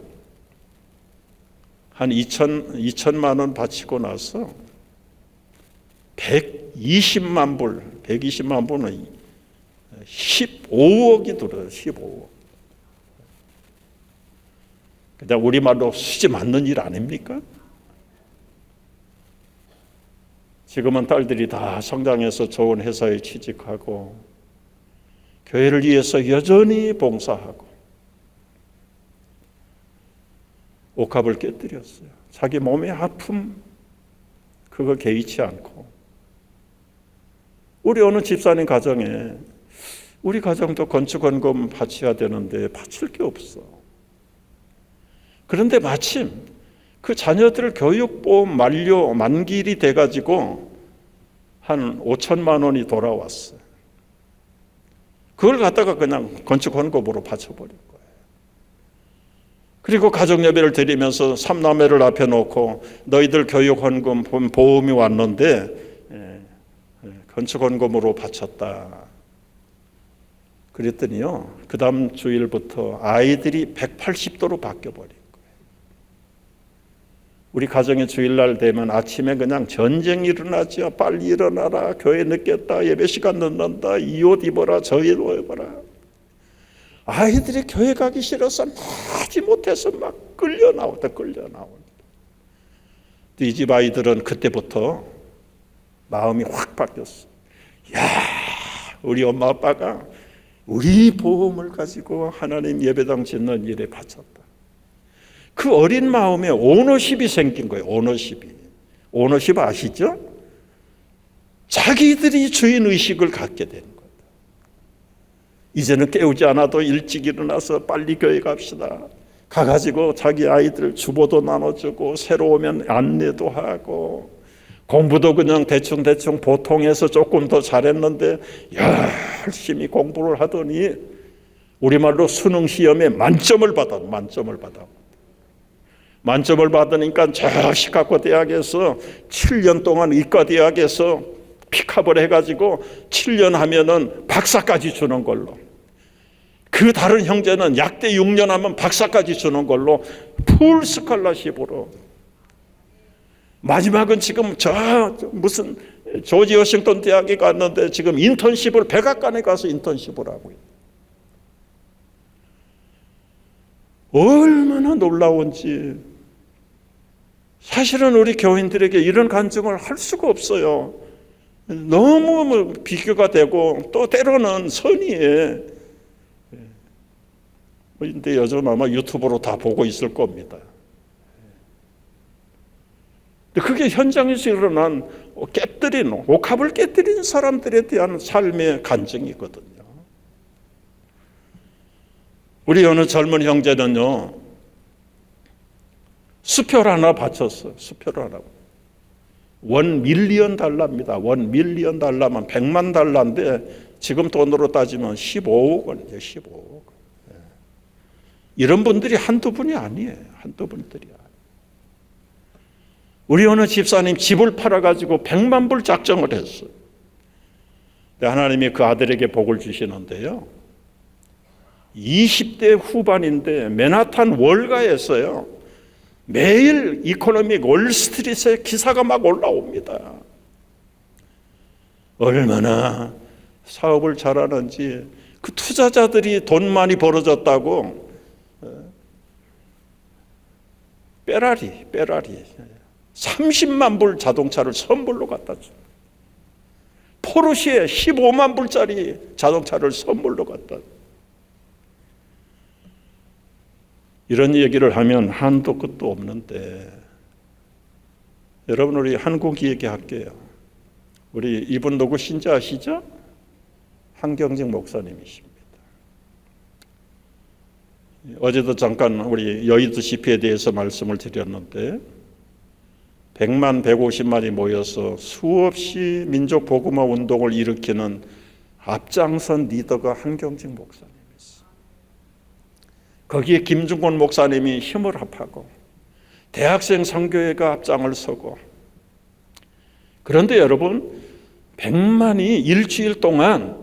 한 2천만 원 바치고 나서 120만 불은 15억이 들어요. 15억. 그냥 우리말로 수지 맞는 일 아닙니까? 지금은 딸들이 다 성장해서 좋은 회사에 취직하고 교회를 위해서 여전히 봉사하고 옥합을 깨뜨렸어요. 자기 몸의 아픔 그거 개의치 않고 우리 어느 집사님 가정에 우리 가정도 건축원금 바쳐야 되는데 바칠 게 없어. 그런데 마침 그 자녀들 교육보험 만기일이 돼가지고 한 5천만 원이 돌아왔어요. 그걸 갖다가 그냥 건축원금으로 바쳐버린 거예요. 그리고 가족예배를 드리면서 삼남매를 앞에 놓고 너희들 교육원금 보험이 왔는데 건축원금으로 바쳤다. 그랬더니요, 그 다음 주일부터 아이들이 180도로 바뀌어버린 거예요. 우리 가정의 주일날 되면 아침에 그냥 전쟁이 일어나죠. 빨리 일어나라. 교회 늦겠다. 예배 시간 늦는다. 이 옷 입어라. 저 옷 입어라. 아이들이 교회 가기 싫어서 하지 못해서 막 끌려 나온다. 이 집 아이들은 그때부터 마음이 확 바뀌었어. 우리 엄마 아빠가 우리 보험을 가지고 하나님 예배당 짓는 일에 바쳤다. 그 어린 마음에 오너십이 생긴 거예요. 오너십 아시죠? 자기들이 주인의식을 갖게 되는 거예요. 이제는 깨우지 않아도 일찍 일어나서 빨리 교회 갑시다. 가가지고 자기 아이들 주보도 나눠주고 새로 오면 안내도 하고 공부도 그냥 대충 보통해서 조금 더 잘했는데 열심히 공부를 하더니 우리말로 수능 시험에 만점을 받으니까 저 시카고 대학에서 7년 동안 의과대학에서 픽업을 해가지고 7년 하면은 박사까지 주는 걸로, 그 다른 형제는 약대 6년 하면 박사까지 주는 걸로 풀 스칼라십으로, 마지막은 지금 무슨 조지 워싱턴 대학에 갔는데 지금 인턴십을 백악관에 가서 인턴십을 하고 있어요. 얼마나 놀라운지. 사실은 우리 교인들에게 이런 간증을 할 수가 없어요. 너무 비교가 되고 또 때로는 선의에, 근데 요즘 아마 유튜브로 다 보고 있을 겁니다. 그게 현장에서 일어난 옥합을 깨뜨린 사람들에 대한 삶의 간증이거든요. 우리 어느 젊은 형제는요, 수표 하나 바쳤어요. 수표를 하나. $1,000,000입니다. $1,000,000면 100만 달러인데 지금 돈으로 따지면 15억 원이에요. 15억 원. 이런 분들이 한두 분이 아니에요. 한두 분들이야. 우리 어느 집사님 집을 팔아가지고 100만 불 작정을 했어요. 하나님이 그 아들에게 복을 주시는데요, 20대 후반인데 맨하탄 월가에서요, 매일 이코노믹 월스트리트에 기사가 막 올라옵니다. 얼마나 사업을 잘하는지, 그 투자자들이 돈 많이 벌어졌다고 페라리 30만 불 자동차를 선물로 갖다 줘. 포르쉐 15만 불짜리 자동차를 선물로 갖다 줘. 이런 얘기를 하면 한도 끝도 없는데, 여러분, 우리 한국 얘기할게요. 우리 이분 누구신지 아시죠? 한경직 목사님이십니다. 어제도 잠깐 우리 여의도 집회에 대해서 말씀을 드렸는데, 100만, 150만이 모여서 수없이 민족 복음화 운동을 일으키는 앞장선 리더가 한경직 목사님. 거기에 김중곤 목사님이 힘을 합하고 대학생 선교회가 앞장을 서고. 그런데 여러분, 100만이 일주일 동안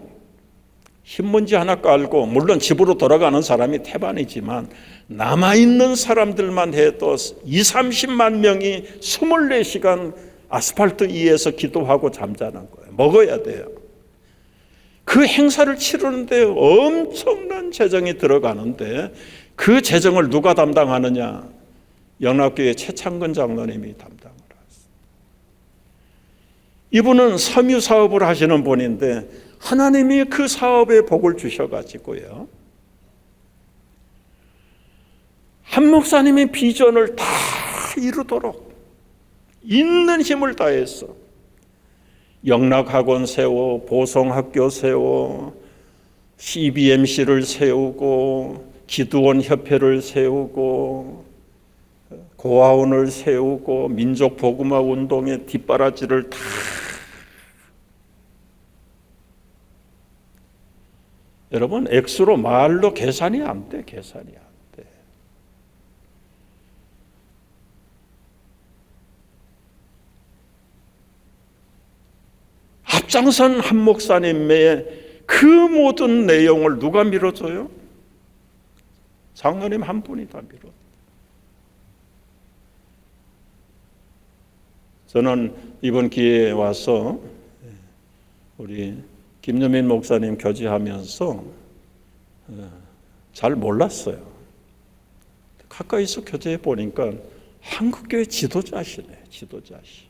신문지 하나 깔고, 물론 집으로 돌아가는 사람이 태반이지만 남아있는 사람들만 해도 20-30만 명이 24시간 아스팔트 위에서 기도하고 잠자는 거예요. 먹어야 돼요. 그 행사를 치르는데 엄청난 재정이 들어가는데, 그 재정을 누가 담당하느냐? 영락교회 최창근 장로님이 담당을 하셨어요. 이분은 섬유 사업을 하시는 분인데 하나님이 그 사업에 복을 주셔가지고요, 한 목사님의 비전을 다 이루도록 있는 힘을 다해서 영락학원 세워, 보성학교 세워, CBMC를 세우고, 기도원 협회를 세우고, 고아원을 세우고, 민족복음화 운동의 뒷바라지를 다. 여러분, 액수로 말로 계산이 안 돼. 계산이 안 돼. 앞장선 한 목사님의 그 모든 내용을 누가 밀어줘요? 장로님 한 분이 다 밀어. 저는 이번 기회에 와서 우리 김여민 목사님 교제하면서 잘 몰랐어요. 가까이서 교제해 보니까 한국교회 지도자시네. 지도자시.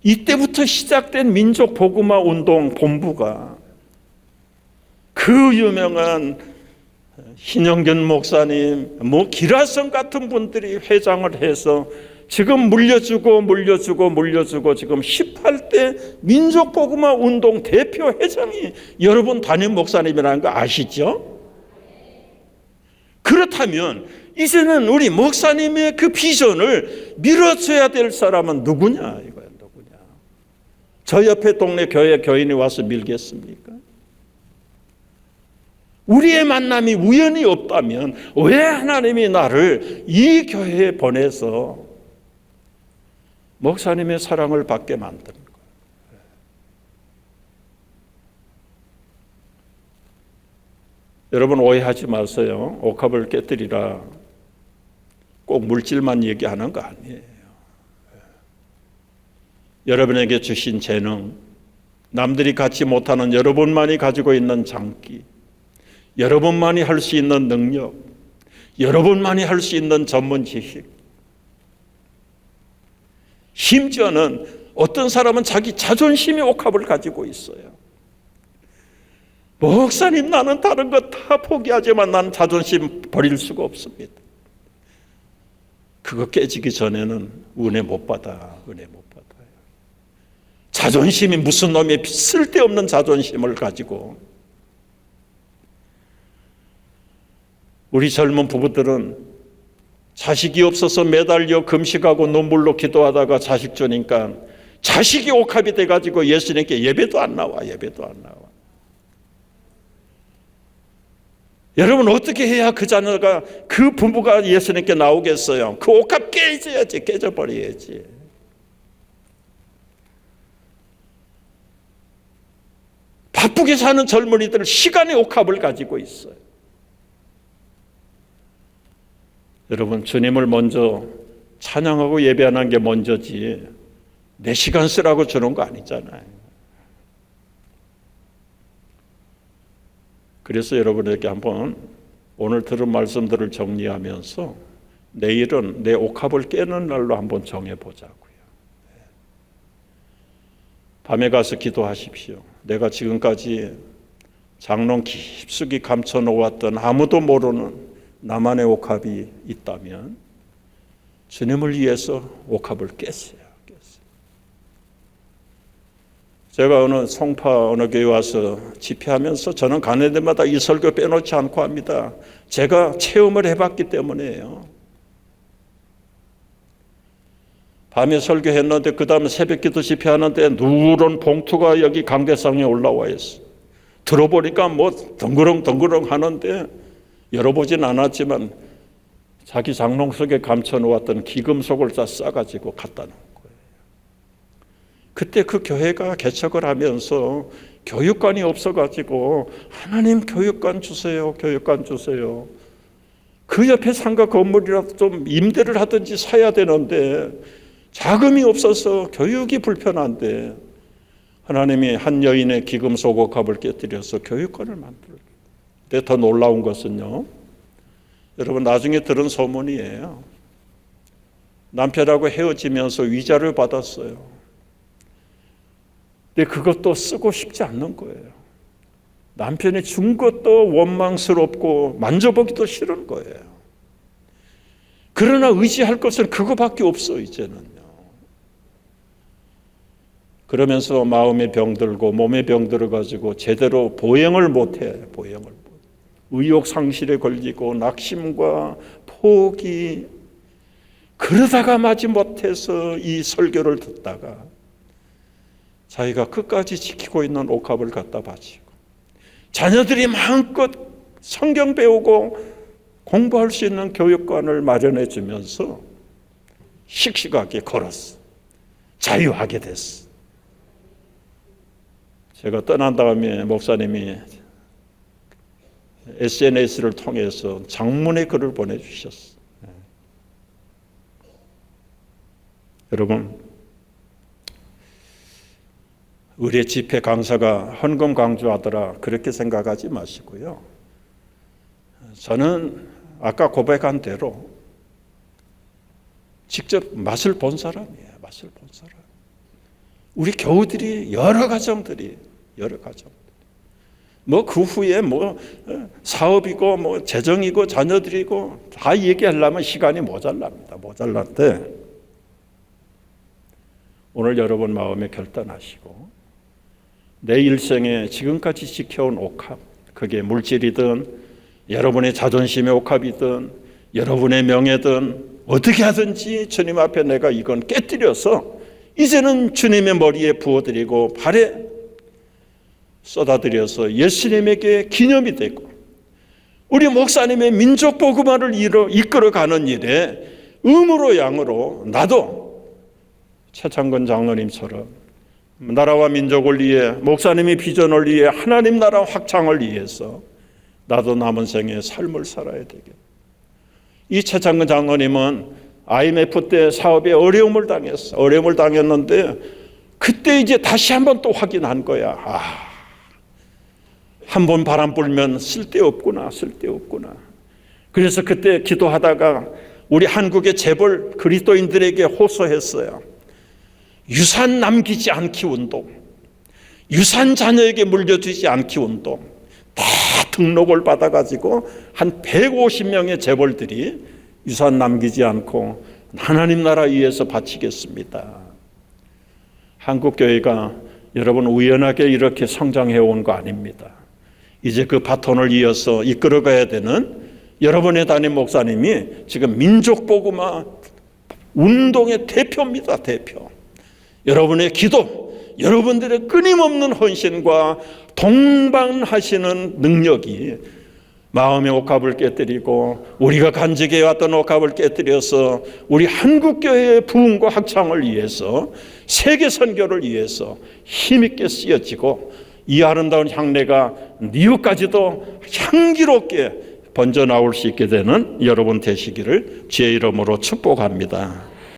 이때부터 시작된 민족 복음화 운동 본부가 그 유명한 신영견 목사님, 기라성 같은 분들이 회장을 해서 지금 물려주고 지금 18대 민족 복음화 운동 대표 회장이 여러분 담임 목사님이라는 거 아시죠? 그렇다면 이제는 우리 목사님의 그 비전을 밀어줘야 될 사람은 누구냐 이거야. 누구냐? 저 옆에 동네 교회 교인이 와서 밀겠습니까? 우리의 만남이 우연히 없다면 왜 하나님이 나를 이 교회에 보내서 목사님의 사랑을 받게 만드는 거예요? 여러분 오해하지 마세요. 옥합을 깨뜨리라. 꼭 물질만 얘기하는 거 아니에요. 여러분에게 주신 재능, 남들이 갖지 못하는 여러분만이 가지고 있는 장기, 여러분만이 할 수 있는 능력, 여러분만이 할 수 있는 전문 지식. 심지어는 어떤 사람은 자기 자존심의 옥합을 가지고 있어요. 목사님, 나는 다른 거 다 포기하지만 나는 자존심 버릴 수가 없습니다. 그거 깨지기 전에는 은혜 못 받아. 은혜 못 받아요. 자존심이 무슨 놈의 쓸데없는 자존심을 가지고. 우리 젊은 부부들은 자식이 없어서 매달려 금식하고 눈물로 기도하다가 자식 주니까 자식이 옥합이 돼가지고 예수님께 예배도 안 나와. 예배도 안 나와. 여러분, 어떻게 해야 그 자녀가, 그 부부가 예수님께 나오겠어요? 그 옥합 깨져야지. 깨져버려야지. 바쁘게 사는 젊은이들 시간의 옥합을 가지고 있어요. 여러분, 주님을 먼저 찬양하고 예배하는 게 먼저지 내 시간 쓰라고 주는 거 아니잖아요. 그래서 여러분에게 한번 오늘 들은 말씀들을 정리하면서 내일은 내 옥합을 깨는 날로 한번 정해보자고요. 밤에 가서 기도하십시오. 내가 지금까지 장롱 깊숙이 감춰놓았던 아무도 모르는 나만의 옥합이 있다면 주님을 위해서 옥합을 깼어요. 제가 어느 교회 와서 집회하면서 저는 가는 데마다 이 설교 빼놓지 않고 합니다. 제가 체험을 해봤기 때문이에요. 밤에 설교했는데 그 다음에 새벽기도 집회하는데 누런 봉투가 여기 강대상에 올라와 있어. 들어보니까 뭐 덩그렁 하는데 열어보진 않았지만 자기 장롱 속에 감춰놓았던 기금속을 다 싸가지고 갖다 놓은 거예요. 그때 그 교회가 개척을 하면서 교육관이 없어가지고 하나님 교육관 주세요. 교육관 주세요. 그 옆에 상가 건물이라도 좀 임대를 하든지 사야 되는데 자금이 없어서 교육이 불편한데 하나님이 한 여인의 기금속 옥합을 깨뜨려서 교육관을 만들었어요. 근데 더 놀라운 것은요, 여러분 나중에 들은 소문이에요. 남편하고 헤어지면서 위자료를 받았어요. 근데 그것도 쓰고 싶지 않는 거예요. 남편이 준 것도 원망스럽고 만져보기도 싫은 거예요. 그러나 의지할 것은 그거밖에 없어 이제는요. 그러면서 마음의 병들고 몸의 병들어 가지고 제대로 보행을 못해. 의욕 상실에 걸리고 낙심과 포기. 그러다가 마지못해서 이 설교를 듣다가 자기가 끝까지 지키고 있는 옥합을 갖다 바치고 자녀들이 마음껏 성경 배우고 공부할 수 있는 교육관을 마련해 주면서 씩씩하게 걸었어. 자유하게 됐어. 제가 떠난 다음에 목사님이 SNS를 통해서 장문의 글을 보내주셨어요. 여러분, 우리의 집회 강사가 헌금 강조하더라 그렇게 생각하지 마시고요. 저는 아까 고백한 대로 직접 맛을 본 사람이에요. 맛을 본 사람. 우리 교우들이 여러 가정들이 뭐 그 후에 뭐 사업이고 뭐 재정이고 자녀들이고 다 얘기하려면 시간이 모자란데 오늘 여러분 마음에 결단하시고 내 일생에 지금까지 지켜온 옥합, 그게 물질이든 여러분의 자존심의 옥합이든 여러분의 명예든 어떻게 하든지 주님 앞에 내가 이건 깨뜨려서 이제는 주님의 머리에 부어드리고 발에 쏟아들여서 예수님에게 기념이 되고 우리 목사님의 민족 복음화를 이끌어가는 일에 음으로 양으로 나도 최창건 장로님처럼 나라와 민족을 위해 목사님의 비전을 위해 하나님 나라 확장을 위해서 나도 남은 생에 삶을 살아야 되겠다. 이 최창근 장로님은 IMF 때 사업에 어려움을 당했어. 어려움을 당했는데 그때 이제 다시 한번 또 확인한 거야. 한 번 바람 불면 쓸데없구나. 그래서 그때 기도하다가 우리 한국의 재벌 그리스도인들에게 호소했어요. 유산 남기지 않기 운동, 유산 자녀에게 물려주지 않기 운동, 다 등록을 받아가지고 한 150명의 재벌들이 유산 남기지 않고 하나님 나라 위해서 바치겠습니다. 한국교회가 여러분 우연하게 이렇게 성장해 온 거 아닙니다. 이제 그 바톤을 이어서 이끌어가야 되는 여러분의 담임 목사님이 지금 민족복음화 운동의 대표입니다. 대표. 여러분의 기도, 여러분들의 끊임없는 헌신과 동반하시는 능력이 마음의 옥합을 깨뜨리고 우리가 간직해왔던 옥합을 깨뜨려서 우리 한국교회의 부흥과 확장을 위해서 세계 선교를 위해서 힘있게 쓰여지고 이 아름다운 향내가 니우까지도 향기롭게 번져나올 수 있게 되는 여러분 되시기를 주의 이름으로 축복합니다.